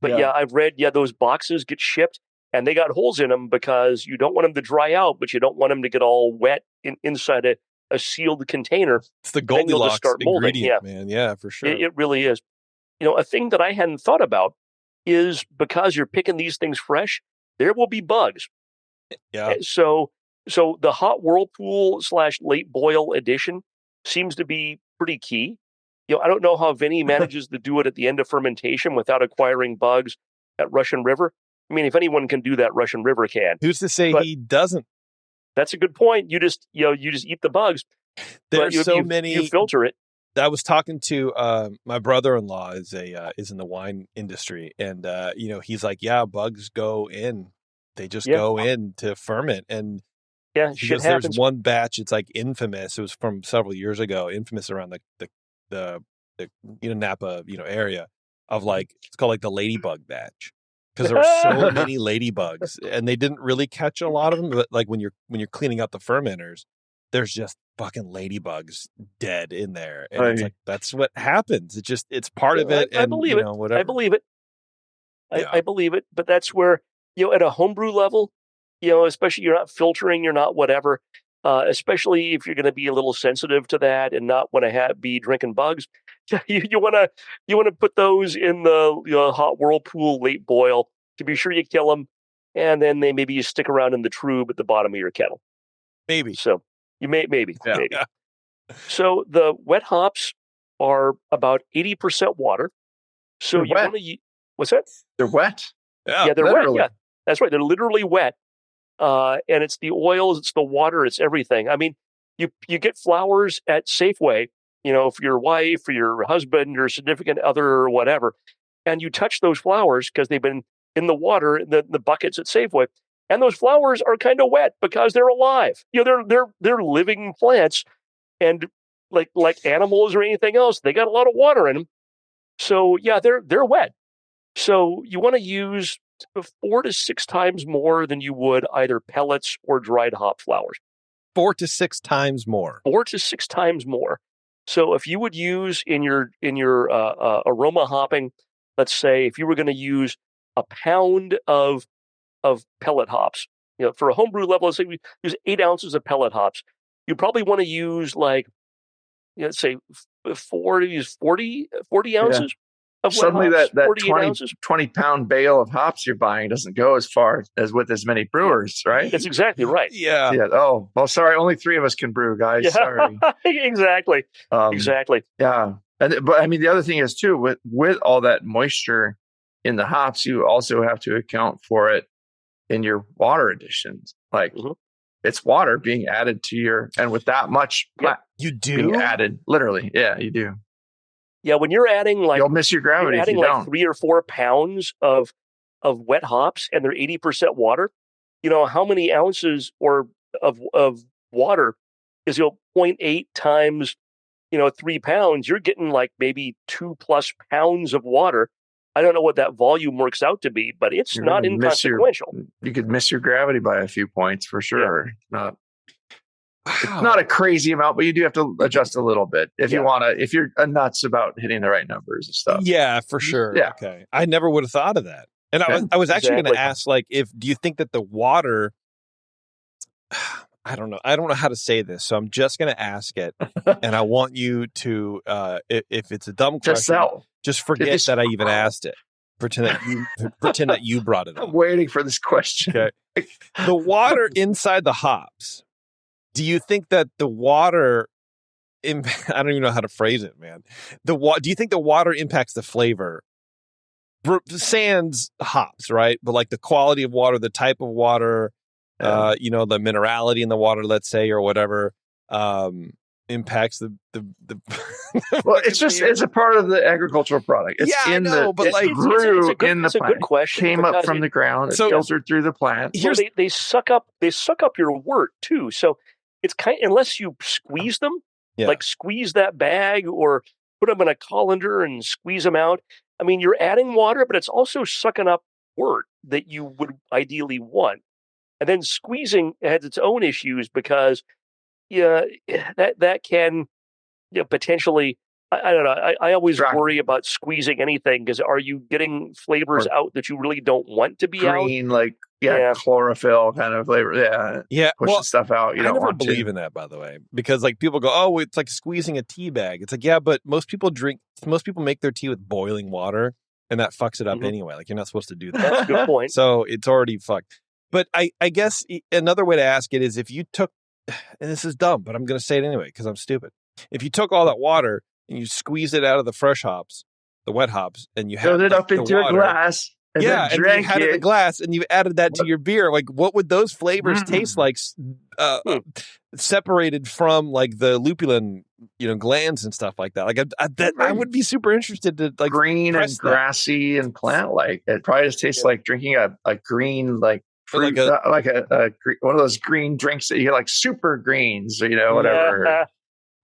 But I've read, those boxes get shipped and they got holes in them because you don't want them to dry out, but you don't want them to get all wet inside a sealed container. It's the Goldilocks ingredient, man. Yeah, for sure. It really is. A thing that I hadn't thought about is because you're picking these things fresh, there will be bugs. Yeah. So the hot whirlpool / late boil edition seems to be pretty key. I don't know how Vinny manages to do it at the end of fermentation without acquiring bugs at Russian River. I mean, if anyone can do that, Russian River can. Who's to say he doesn't? That's a good point. You just eat the bugs. There's so many. You filter it. I was talking to my brother-in-law is in the wine industry, and he's like, bugs go in. They just go in to ferment, and shit happens. There's one batch. It's like infamous. It was from several years ago. Infamous around the Napa area of like it's called like the ladybug batch because there were so many ladybugs, and they didn't really catch a lot of them. But like when you're cleaning out the fermenters, there's just fucking ladybugs dead in there, and it's like that's what happens. It's part of it. I believe it. Whatever. I believe it. I believe it. But that's where at a homebrew level, especially you're not filtering, you're not whatever. Especially if you're going to be a little sensitive to that and not want to be drinking bugs, you want to put those in the hot whirlpool late boil to be sure you kill them, and then maybe you stick around in the trube at the bottom of your kettle. Maybe so. You maybe. So the wet hops are about 80% water. So you want to what's that? They're wet. Yeah, they're literally. wet. Yeah, that's right. They're literally wet. And it's the oils, it's the water, it's everything. I mean, you get flowers at Safeway, for your wife or your husband or significant other or whatever, and you touch those flowers because they've been in the water, the buckets at Safeway. And those flowers are kind of wet because they're alive. They're living plants, and like animals or anything else, they got a lot of water in them. So they're wet. So you want to use 4 to 6 times more than you would either pellets or dried hop flowers. 4 to 6 times more. 4 to 6 times more. So if you would use in your aroma hopping, let's say if you were going to use a pound of pellet hops, for a homebrew level, let's say we use 8 ounces of pellet hops. You probably want to use let's say 40 ounces of suddenly hops, that 20 pound bale of hops you're buying doesn't go as far as with as many brewers, right? That's exactly right. Yeah. Oh, well, sorry. Only 3 of us can brew, guys. Yeah. Sorry. Exactly. Exactly. Yeah. But I mean, the other thing is too, with all that moisture in the hops, you also have to account for it in your water additions. Like it's water being added to and with that much you do being added, literally. Yeah, you do. Yeah, when you're adding you'll miss your gravity. You're adding if you don't. 3 or 4 pounds of wet hops and they're 80% water. How many ounces of water is 0.8 times 3 pounds? You're getting like maybe 2+ pounds of water. I don't know what that volume works out to be, but it's not inconsequential. You could miss your gravity by a few points for sure. Yeah. It's not a crazy amount, but you do have to adjust a little bit if you want to. If you're nuts about hitting the right numbers and stuff. Yeah, for sure. Yeah. Okay. I never would have thought of that. And I was actually going to ask, do you think that the water? I don't know how to say this, so I'm just going to ask it, and I want you to, if it's a dumb question, just forget that I even asked it. Pretend that you brought it up. I'm waiting for this question. Okay. The water inside the hops. Do you think that the water? I don't even know how to phrase it, man. Do you think the water impacts the flavor? Sans hops, right? But like the quality of water, the type of water. The minerality in the water, let's say, or whatever. impacts the well, it's a part of the agricultural product. It's I know, but it grew in the plant. It's a good question. Came up from the ground. It filtered through the plant. Well, they suck up your wort too. So it's unless you squeeze them, like squeeze that bag or put them in a colander and squeeze them out. I mean, you're adding water, but it's also sucking up wort that you would ideally want. And then squeezing has its own issues because that can potentially. I don't know. I always worry about squeezing anything because are you getting flavors out that you really don't want to be green, out? Chlorophyll kind of flavor. Pushing stuff out. You don't want to. I never believe in that, by the way, because like people go, "Oh, it's like squeezing a tea bag." It's like, yeah, but most people make their tea with boiling water, and that fucks it up anyway. Like you're not supposed to do that. That's a good point. So it's already fucked. But I guess another way to ask it is if you took, and this is dumb, but I'm going to say it anyway because I'm stupid. If you took all that water and you squeezed it out of the fresh hops, the wet hops, and you filled it up into a glass. And and you had it in a glass, and you added that to your beer. Like, what would those flavors taste like, separated from like the lupulin, glands and stuff like that? Like, I would be super interested to like green and grassy and plant-like. It probably just tastes like drinking a green fruit, like a one of those green drinks that you get, like super greens, whatever.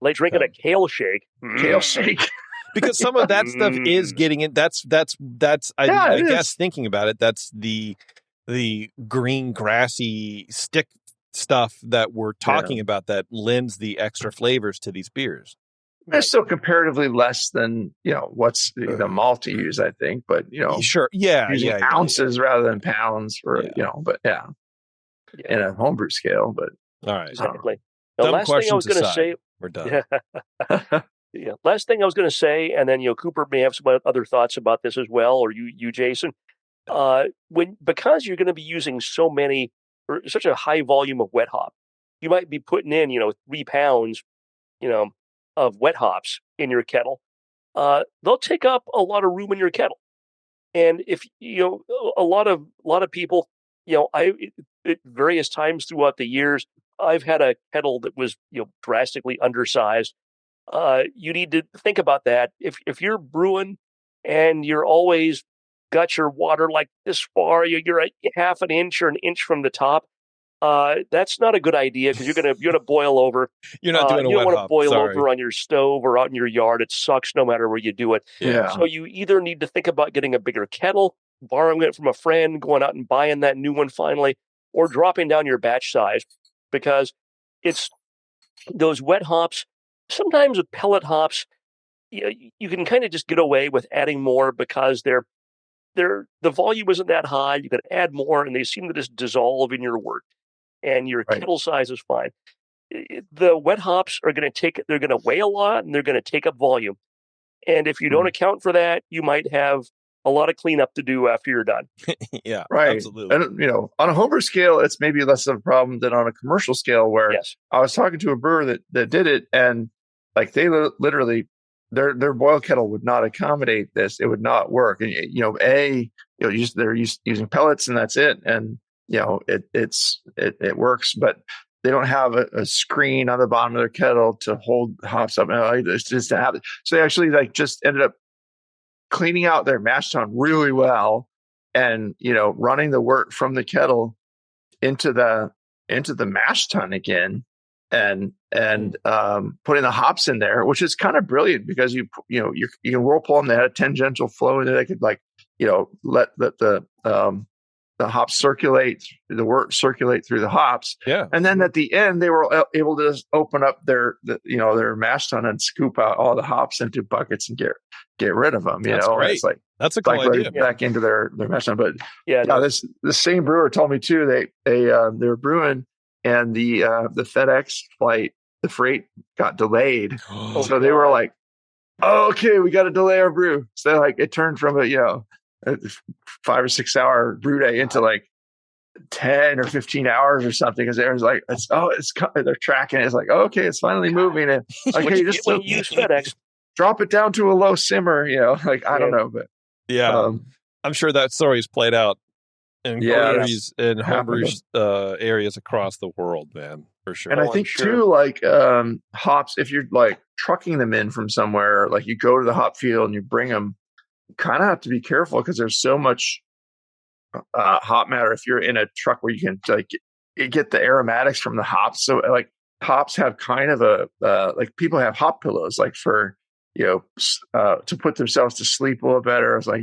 Like drinking a kale shake. Kale shake. Because some of that stuff is getting it. That's I guess thinking about it, that's the green grassy stick stuff that we're talking about that lends the extra flavors to these beers. It's still comparatively less than what's the malt to use, I think, but sure, using ounces rather than pounds for but in a homebrew scale. But all right, exactly. The last thing I was going to say, we're done. Last thing I was going to say, and then Cooper may have some other thoughts about this as well, or you Jason. Because you're going to be using such a high volume of wet hop, you might be putting in 3 pounds, of wet hops in your kettle. They'll take up a lot of room in your kettle, and if a lot of people, at various times throughout the years, I've had a kettle that was drastically undersized. You need to think about that. If you're brewing and you're always got your water like this far, you're a half an inch or an inch from the top. That's not a good idea because you're gonna boil over. You're not doing you don't want to boil over on your stove or out in your yard. It sucks no matter where you do it. Yeah. So you either need to think about getting a bigger kettle, borrowing it from a friend, going out and buying that new one finally, or dropping down your batch size because it's those wet hops. Sometimes with pellet hops, you can kind of just get away with adding more because the volume isn't that high. You can add more, and they seem to just dissolve in your wort, and your kettle size is fine. The wet hops are going to they're going to weigh a lot, and they're going to take up volume. And if you don't account for that, you might have a lot of cleanup to do after you're done. Yeah, right. Absolutely. And on a homebrew scale, it's maybe less of a problem than on a commercial scale. Where I was talking to a brewer that did it, and like they literally their boil kettle would not accommodate this. It would not work. And they're using pellets, and that's it. And it works, but they don't have a screen on the bottom of their kettle to hold hops up. It's just to have it. So they actually just ended up cleaning out their mash tun really well, and running the wort from the kettle into the mash tun again, and putting the hops in there, which is kind of brilliant because you can whirlpool them. They had a tangential flow in there. They could let the hops circulate, the wort circulate through the hops. Yeah. And then at the end, they were able to just open up their mash tun and scoop out all the hops into buckets and get rid of them. That's great. It's that's a cool idea. Back into their mash tun. But the same brewer told me too. They were brewing, and the FedEx flight, the freight got delayed. So they were like, "Oh, okay, we got to delay our brew." So it turned from a 5 or 6 hour brew day into 10 or 15 hours or something, because it was they're tracking it. It's like, oh, okay, it's finally moving. And okay, you just use FedEx, drop it down to a low simmer. I don't know, but I'm sure that story's played out in breweries and homebrew areas across the world, man. for sure. And I think too, like hops, if you're like trucking them in from somewhere, like you go to the hop field and you bring them, you kind of have to be careful because there's so much hop matter if you're in a truck where you can like get the aromatics from the hops. So like hops have kind of a like people have hop pillows like for to put themselves to sleep a little better. It's like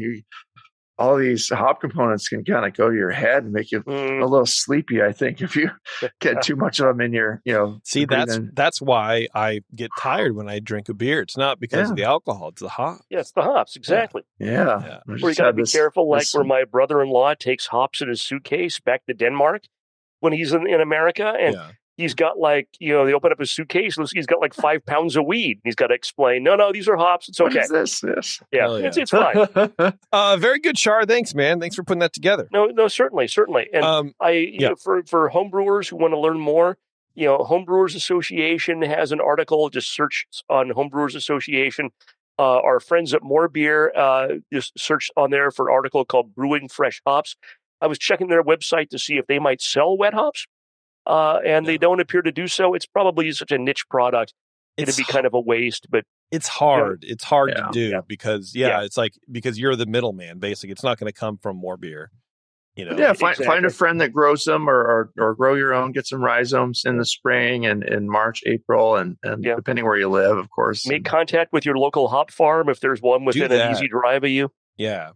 all these hop components can kind of go to your head and make you a little sleepy, I think, if you get too much of them in your, See, that's why I get tired when I drink a beer. It's not because of the alcohol, it's the hops. Yeah, it's the hops, exactly. Yeah. Where you got to be careful, like where my brother-in-law takes hops in his suitcase back to Denmark when he's in America, and he's got they open up his suitcase, he's got like 5 pounds of weed. He's got to explain, no, these are hops. It's okay. What is this? Yeah, it's fine. Very good, Shar. Thanks, man. Thanks for putting that together. No, certainly. And for homebrewers who want to learn more, Homebrewers Association has an article. Just search on Homebrewers Association. Our friends at More Beer just search on there for an article called Brewing Fresh Hops. I was checking their website to see if they might sell wet hops. And they don't appear to do so. It's probably such a niche product. It'd be kind of a waste, but it's hard. It's hard to do because it's like because you're the middleman. Basically, it's not going to come from More Beer. Find a friend that grows them, or grow your own. Get some rhizomes in the spring and in March, April, and depending where you live, of course. Make contact with your local hop farm if there's one within an easy drive of you. Yeah.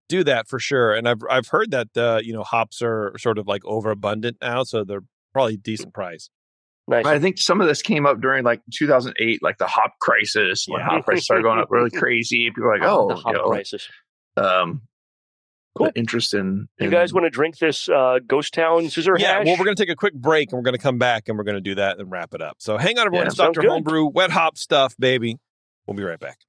Do that for sure. And I've heard that hops are sort of like overabundant now, so they're probably decent price. Nice. I think some of this came up during like 2008, like the hop crisis, when hop prices started going up really crazy. People were like, the hop crisis. Cool. Interest in you guys want to drink this Ghost Town Scissor Hash? Yeah, well, we're going to take a quick break and we're going to come back and we're going to do that and wrap it up. So hang on, everyone. It's Dr. Homebrew, wet hop stuff, baby. We'll be right back.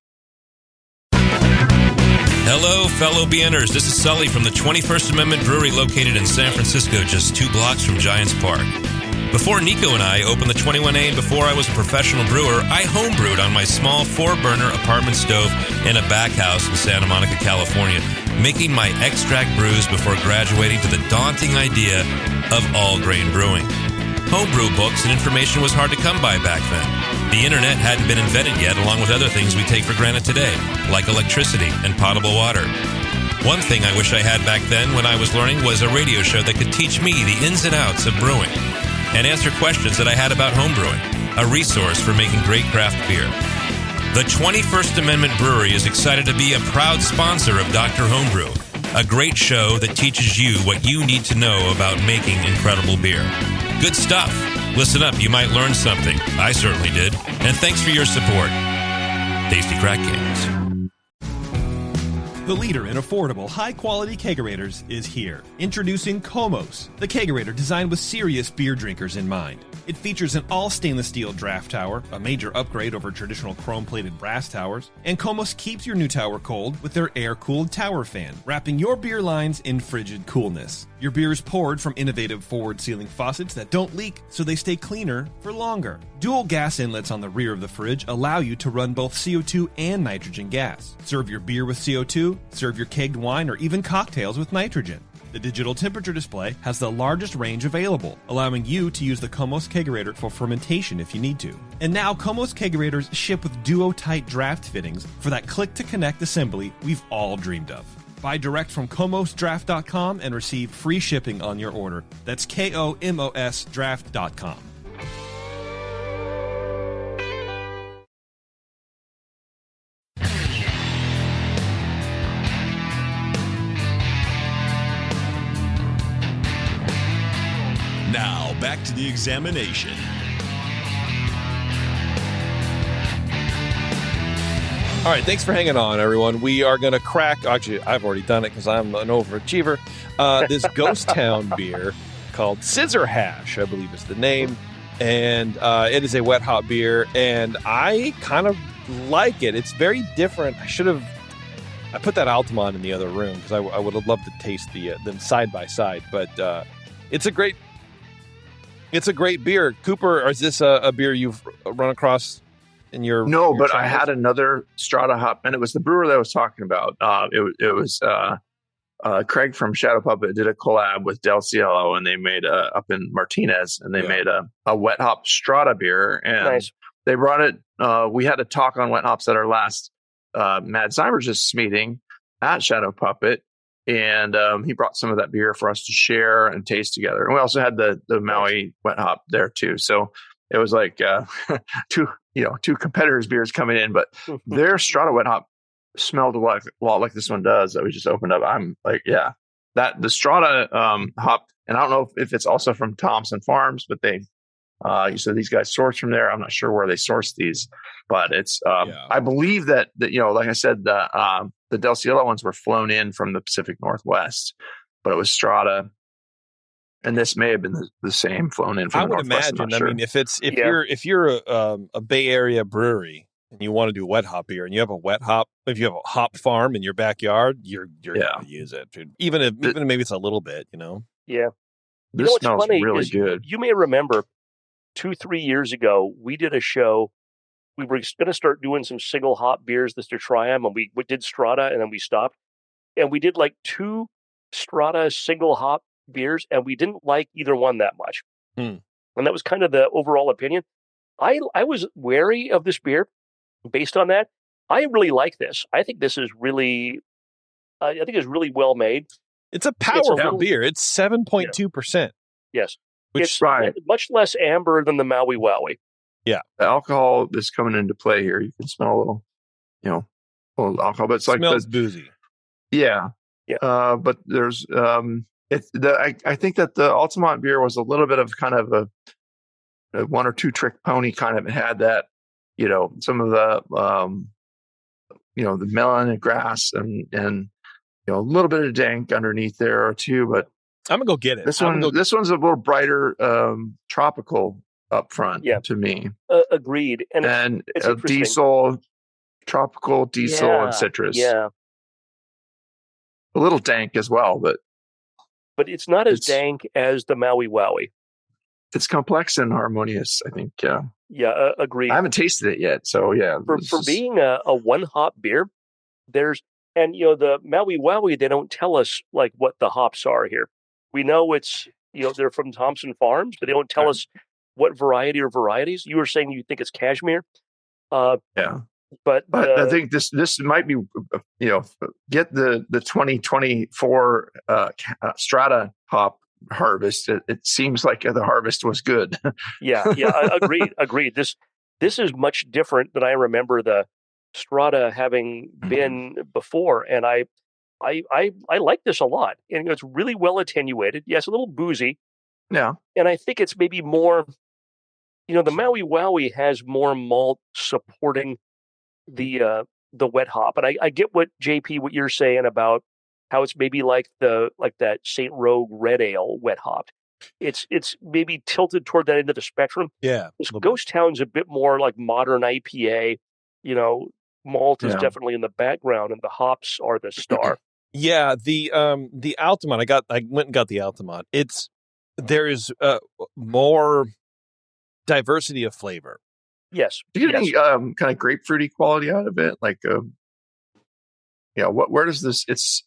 Hello, fellow BNers. This is Sully from the 21st Amendment Brewery located in San Francisco, just 2 blocks from Giants Park. Before Nico and I opened the 21A and before I was a professional brewer, I homebrewed on my small 4-burner apartment stove in a back house in Santa Monica, California, making my extract brews before graduating to the daunting idea of all-grain brewing. Homebrew books and information was hard to come by back then. The internet hadn't been invented yet, along with other things we take for granted today, like electricity and potable water. One thing I wish I had back then when I was learning was a radio show that could teach me the ins and outs of brewing and answer questions that I had about homebrewing, a resource for making great craft beer. The 21st Amendment Brewery is excited to be a proud sponsor of Dr. Homebrew, a great show that teaches you what you need to know about making incredible beer. Good stuff. Listen up, you might learn something. I certainly did. And thanks for your support. Tasty Crack Kings. The leader in affordable, high-quality kegerators is here. Introducing Komos, the kegerator designed with serious beer drinkers in mind. It features an all-stainless steel draft tower, a major upgrade over traditional chrome-plated brass towers, and Komos keeps your new tower cold with their air-cooled tower fan, wrapping your beer lines in frigid coolness. Your beer is poured from innovative forward-sealing faucets that don't leak, so they stay cleaner for longer. Dual gas inlets on the rear of the fridge allow you to run both CO2 and nitrogen gas. Serve your beer with CO2, serve your kegged wine, or even cocktails with nitrogen. The digital temperature display has the largest range available, allowing you to use the Komos kegerator for fermentation if you need to. And now Komos kegerators ship with duo-tight draft fittings for that click-to-connect assembly we've all dreamed of. Buy direct from KomosDraft.com and receive free shipping on your order. That's KOMOS Draft.com. Now, back to the examination. All right, thanks for hanging on, everyone. We are going to crack, actually, I've already done it because I'm an overachiever, this Ghost Town beer called Scissor Hash, I believe is the name. And it is a wet hop beer, and I kind of like it. It's very different. I put that Altamont in the other room because I would have loved to taste them side by side, but it's a great beer. Cooper, is this a beer you've run across in your? No, your but travels? I had another Strata hop, and it was the brewer that I was talking about. It was Craig from Shadow Puppet did a collab with Del Cielo, and they made up in Martinez, and they made a wet hop Strata beer, and they brought it. We had a talk on wet hops at our last Mad Cybergist meeting at Shadow Puppet, and he brought some of that beer for us to share and taste together. And we also had the Maui wet hop there too. So it was like two competitors' beers coming in, but their Strata wet hop smelled a lot like this one does that we just opened up. I'm like, that the Strata hop, and I don't know if it's also from Thompson Farms, but they you said these guys source from there. I'm not sure where they source these, but it's I believe that like I said, the Del Cielo ones were flown in from the Pacific Northwest, but it was Strata, and this may have been the same flown in from the Northwest. I would imagine. I mean, if you're a Bay Area brewery and you want to do wet hop beer, and you have a wet hop, if you have a hop farm in your backyard, you're gonna use it, even if maybe it's a little bit, Yeah. This smells really good. You may remember 2-3 years ago, we did a show. We were going to start doing some single hop beers just to try them, and we did Strata, and then we stopped. And we did like 2 Strata single hop beers, and we didn't like either one that much. And that was kind of the overall opinion. I was wary of this beer based on that. I really like this. I think this is really, I think it's really well made. It's a powerful beer. It's 7.2%. Yes. It's much less amber than the Maui Wowie. Yeah. The alcohol is coming into play here. You can smell a little, little alcohol, but it's like smells boozy. Yeah. Yeah. But there's, I think that the Altamont beer was a little bit of kind of a one or two trick pony kind of. It had that, some of the, the melon and grass and a little bit of dank underneath there or two, but I'm gonna go get it. This one's a little brighter, tropical up front to me. Agreed. And diesel, tropical diesel and citrus. Yeah. A little dank as well, but it's not as dank as the Maui Wowie. It's complex and harmonious, I think. Yeah. Yeah, agreed. I haven't tasted it yet, so yeah. For being a one hop beer, the Maui Wowie, they don't tell us like what the hops are here. We know it's, they're from Thompson Farms, but they don't tell us what variety or varieties. You were saying you think it's cashmere. Yeah. But I think this might be, get the 2024 Strata hop harvest. It seems like the harvest was good. Yeah. Agreed. This is much different than I remember the Strata having been before. And I like this a lot. And it's really well attenuated. Yes, a little boozy. Yeah. And I think it's maybe more, the Maui Wowie has more malt supporting the wet hop. And I get what you're saying about how it's maybe like that St. Rogue Red Ale wet hop. It's maybe tilted toward that end of the spectrum. Yeah. Ghost Town's a bit more like modern IPA. Malt is definitely in the background and the hops are the star. Yeah, the Altamont, I went and got the Altamont. There is more diversity of flavor. Yes. Do you get any kind of grapefruity quality out of it? Like where does this, it's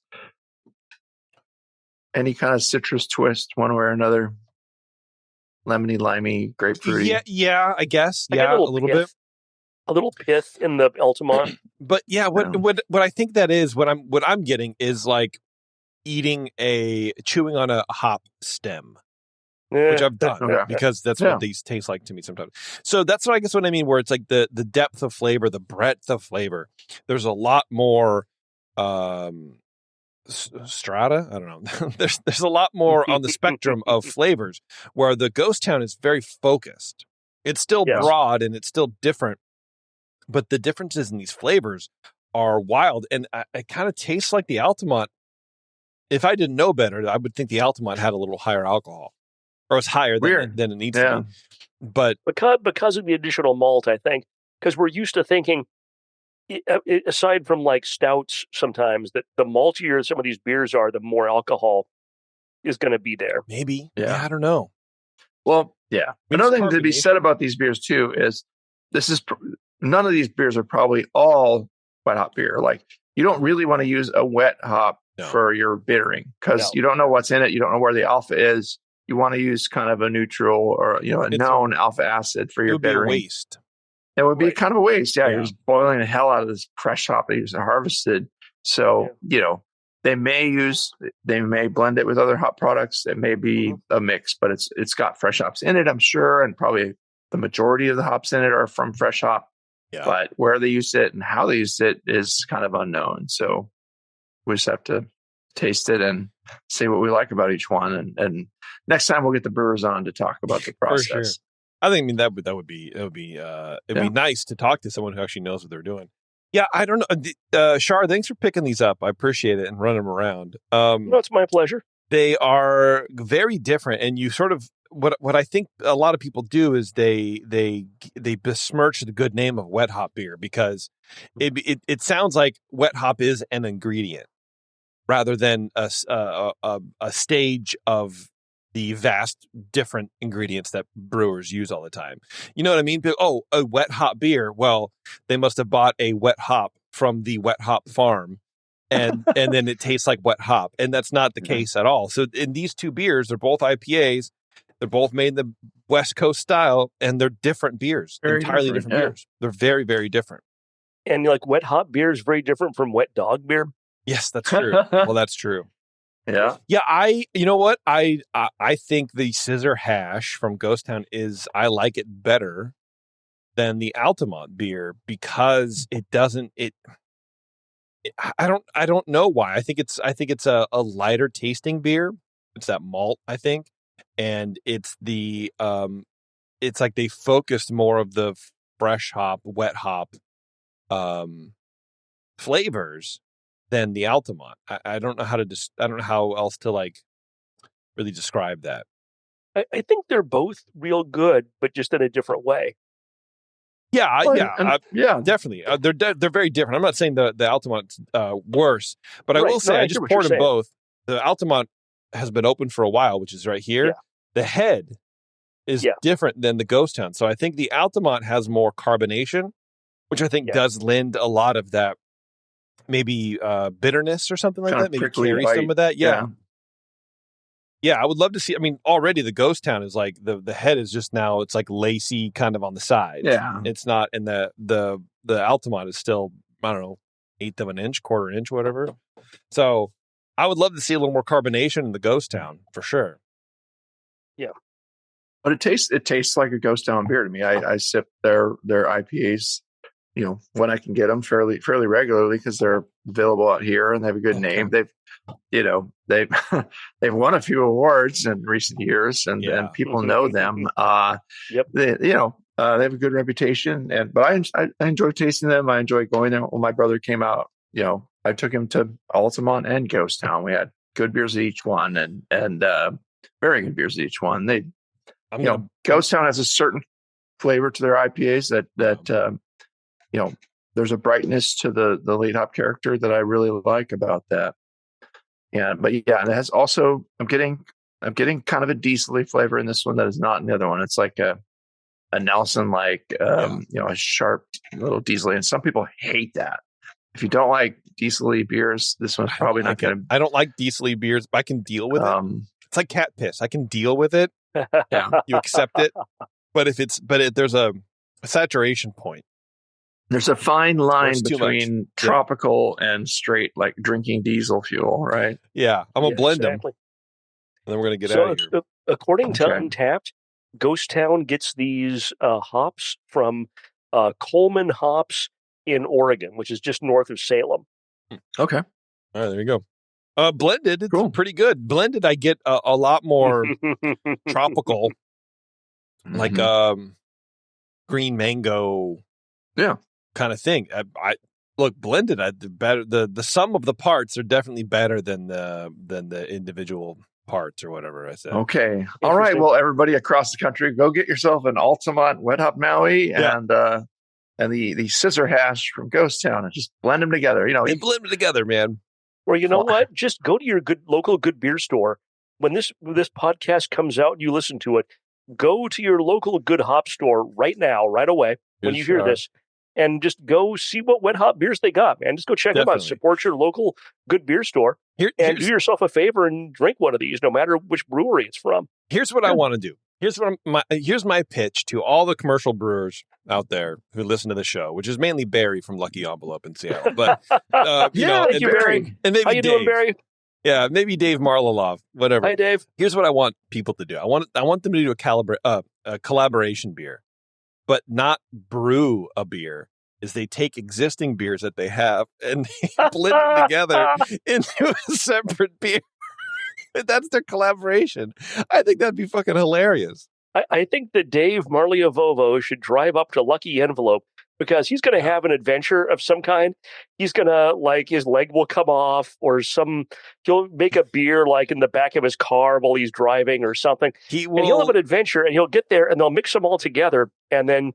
any kind of citrus twist one way or another? Lemony, limey, grapefruity. Yeah, I guess. Yeah, a little bit. A little pith in the Altamont. But yeah, what I think that is, what I'm getting is like chewing on a hop stem. Which I've done because that's what these taste like to me sometimes. So that's what I mean, where it's like the depth of flavor, the breadth of flavor. There's a lot more strata. I don't know. there's a lot more on the spectrum of flavors, where the Ghost Town is very focused. It's still broad and it's still different, but the differences in these flavors are wild. And it kind of tastes like the Altamont. If I didn't know better, I would think the Altamont had a little higher alcohol. Or it's higher than it needs to be. But because of the additional malt, I think, because we're used to thinking, aside from like stouts sometimes, that the maltier some of these beers are, the more alcohol is going to be there. Maybe. Yeah, I don't know. Well, yeah. Another thing to be said about these beers too is none of these beers are probably all wet hop beer. Like, you don't really want to use a wet hop for your bittering because you don't know what's in it. You don't know where the alpha is. You want to use kind of a neutral or a known alpha acid for your bittering. It would be a waste. It would be kind of a waste. Yeah, you're just boiling the hell out of this fresh hop that you harvested. So they may blend it with other hop products. It may be a mix, but it's got fresh hops in it, I'm sure, and probably the majority of the hops in it are from fresh hop. Yeah. But where they use it and how they use it is kind of unknown. So we just have to taste it and see what we like about each one. And next time we'll get the brewers on to talk about the process. For sure. I think that would be nice to talk to someone who actually knows what they're doing. Yeah, I don't know. Shar, thanks for picking these up. I appreciate it and running them around. No, it's my pleasure. They are very different, and you sort of what I think a lot of people do is they besmirch the good name of wet hop beer because it sounds like wet hop is an ingredient rather than a stage of the vast different ingredients that brewers use all the time. You know what I mean? Oh, a wet hop beer. Well, they must have bought a wet hop from the wet hop farm and then it tastes like wet hop. And that's not the case at all. So in these two beers, they're both IPAs. They're both made in the West Coast style and they're different beers, entirely different beers. They're very, very different. And like wet hop beer is very different from wet dog beer. Yes, that's true. Well, that's true. Yeah. Yeah, you know what? I think the Scissor Hash from Ghost Town I like it better than the Altamont beer because it doesn't I don't know why. I think it's a lighter tasting beer. It's that malt, I think. And it's it's like they focused more of the fresh hop, wet hop flavors than the Altamont. I don't know how to I don't know how else to like really describe that. I think they're both real good, but just in a different way. Yeah, definitely. They're very different. I'm not saying the Altamont's worse, but I will say I just poured them both. The Altamont has been open for a while, which is right here. Yeah. The head is different than the Ghost Town, so I think the Altamont has more carbonation, which I think does lend a lot of that. Maybe bitterness or something like that. Maybe carry some of that. Yeah. I would love to see. I mean, already the Ghost Town is like the head is just now. It's like lacy, kind of on the side. Yeah, it's not. And the Altamont is still, I don't know, 1/8 of an inch, 1/4 inch, whatever. So I would love to see a little more carbonation in the Ghost Town for sure. Yeah, but it tastes like a Ghost Town beer to me. I sip their IPAs. When I can get them fairly regularly because they're available out here and they have a good name. They've won a few awards in recent years and people know them. They have a good reputation but I enjoy tasting them. I enjoy going there. When my brother came out, I took him to Altamont and Ghost Town. We had good beers at each one and very good beers at each one. Ghost Town has a certain flavor to their IPAs that there's a brightness to the late hop character that I really like about that. And it has also, I'm getting kind of a diesel-y flavor in this one that is not in the other one. It's like a Nelson, a sharp little diesel-y. And some people hate that. If you don't like diesel-y beers, this one's probably not going to. I don't like diesel-y beers, but I can deal with it. It's like cat piss. I can deal with it. Yeah, you accept it. But there's a saturation point. There's a fine line between tropical and straight, like drinking diesel fuel, right? Yeah, I'm going to blend them. And then we're going to get out of here. According to Untapped, Ghost Town gets these hops from Coleman Hops in Oregon, which is just north of Salem. Okay. All right, there you go. Blended, it's pretty good. Blended, I get a lot more tropical, like green mango. Yeah. Kind of thing. I look blended. The sum of the parts are definitely better than the individual parts or whatever I said. Okay. All right. Well, everybody across the country, go get yourself an Altamont Wet Hop Maui and the Scissor Hash from Ghost Town and just blend them together. And blend them together, man. Or you know what? Just go to your local good beer store. When this podcast comes out and you listen to it, go to your local good hop store right now, right away. When you hear this. and just go see what wet hop beers they got, man. Just go check them out. Support your local good beer store and do yourself a favor and drink one of these, no matter which brewery it's from. Here's what I want to do. Here's my pitch to all the commercial brewers out there who listen to the show, which is mainly Barry from Lucky Envelope in Seattle. But thank you, Barry. And maybe how you Dave. doing, Barry? Yeah, maybe Dave Marlalov, whatever. Hi, Dave. Here's what I want people to do. I want them to do a collaboration beer, but not brew a beer. Is they take existing beers that they have and they blend them together into a separate beer. That's their collaboration. I think that'd be fucking hilarious. I think that Dave Marliovovo should drive up to Lucky Envelope because he's going to have an adventure of some kind. He's going to, his leg will come off or he'll make a beer in the back of his car while he's driving or something. And he'll have an adventure and he'll get there and they'll mix them all together and then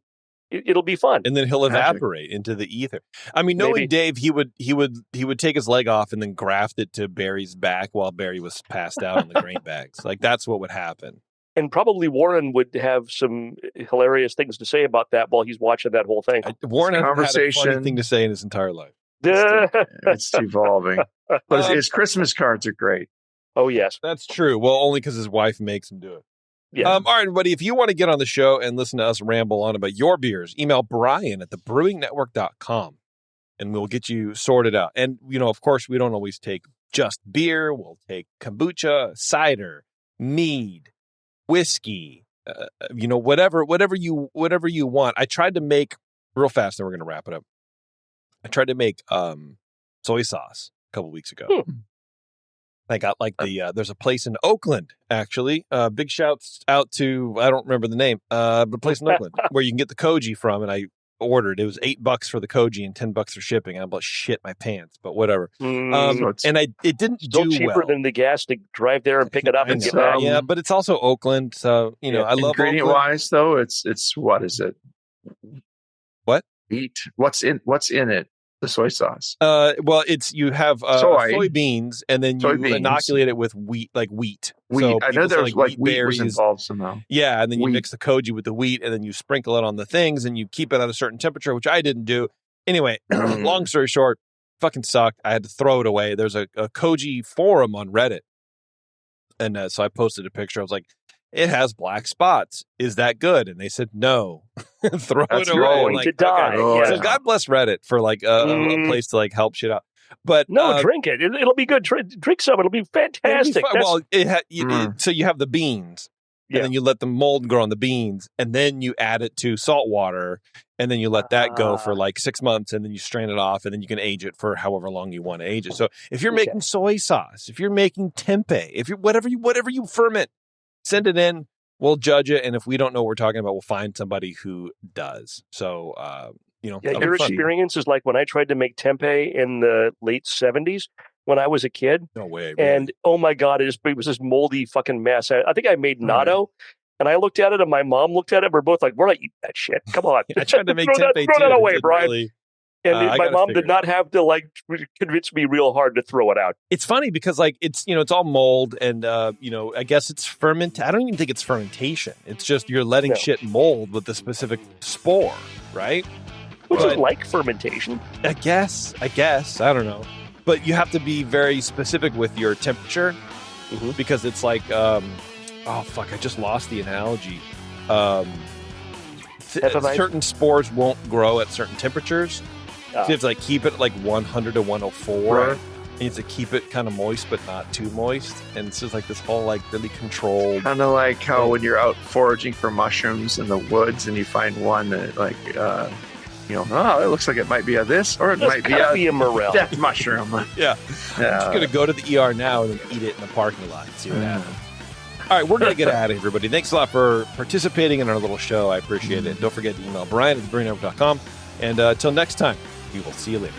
it'll be fun. And then he'll evaporate into the ether. I mean, knowing Dave, he would take his leg off and then graft it to Barry's back while Barry was passed out in the grain bags. That's what would happen. And probably Warren would have some hilarious things to say about that while he's watching that whole thing. Warren hasn't had a funny thing to say in his entire life. It's evolving. But his Christmas cards are great. Oh, yes. That's true. Well, only because his wife makes him do it. Yeah. All right, everybody, if you want to get on the show and listen to us ramble on about your beers, email Brian at thebrewingnetwork.com and we'll get you sorted out. And, of course, we don't always take just beer. We'll take kombucha, cider, mead, whiskey, whatever you want. I tried to make real fast, and we're going to wrap it up. I tried to make soy sauce a couple weeks ago. I got there's a place in Oakland, actually. Big shouts out to, I don't remember the name, but a place in Oakland where you can get the koji from. And I ordered, it was $8 for the koji and $10 for shipping. I'm about shit my pants, but whatever. It didn't still do cheaper than the gas to drive there and pick it up and get back. Yeah, but it's also Oakland, so I love ingredient Oakland. wise though. It's what is it? What? Wheat. What's in it? The soy sauce. Well, you have soybeans, and then you inoculate it with wheat, wheat. So I know there's wheat berries was involved somehow. Yeah, and then you mix the koji with the wheat, and then you sprinkle it on the things, and you keep it at a certain temperature, which I didn't do. Anyway, long story short, fucking sucked. I had to throw it away. There's a koji forum on Reddit, and so I posted a picture. I was like, it has black spots. Is that good? And they said, no. Throw it away. Going to die. Okay. So God bless Reddit for a place to help shit out. But no, drink it. It'll be good. Drink some. It'll be fantastic. Well, so you have the beans, and then you let the mold grow on the beans, and then you add it to salt water, and then you let that go for 6 months, and then you strain it off, and then you can age it for however long you want to age it. So if you're making soy sauce, if you're making tempeh, if you're whatever you ferment, send it in. We'll judge it, and if we don't know what we're talking about, we'll find somebody who does. So, your experience is like when I tried to make tempeh in the late 70s when I was a kid. No way. Really. And oh my God, it was this moldy fucking mess. I think I made natto, and I looked at it, and my mom looked at it. We're both like, "We're not eating that shit. Come on." I tried to make tempeh throw that away, Brian. Really... And my mom did not have to convince me real hard to throw it out. It's funny because it's all mold and I guess it's ferment. I don't even think it's fermentation. It's just you're letting shit mold with the specific spore, right? Which is like fermentation. I guess. I don't know. But you have to be very specific with your temperature because it's I just lost the analogy. Certain spores won't grow at certain temperatures. So you have to keep it 100 to 104. Right. And you have to keep it kind of moist, but not too moist. And it's just this whole really controlled. Kind of like how when you're out foraging for mushrooms in the woods and you find one that it looks like it might be this or it might be a morel. Death mushroom. Yeah. I'm just going to go to the ER now and then eat it in the parking lot and see what happens. All right, we're going to get out of here, everybody. Thanks a lot for participating in our little show. I appreciate it. Don't forget to email Brian at thebrewingnetwork.com. And until next time, we will see you later.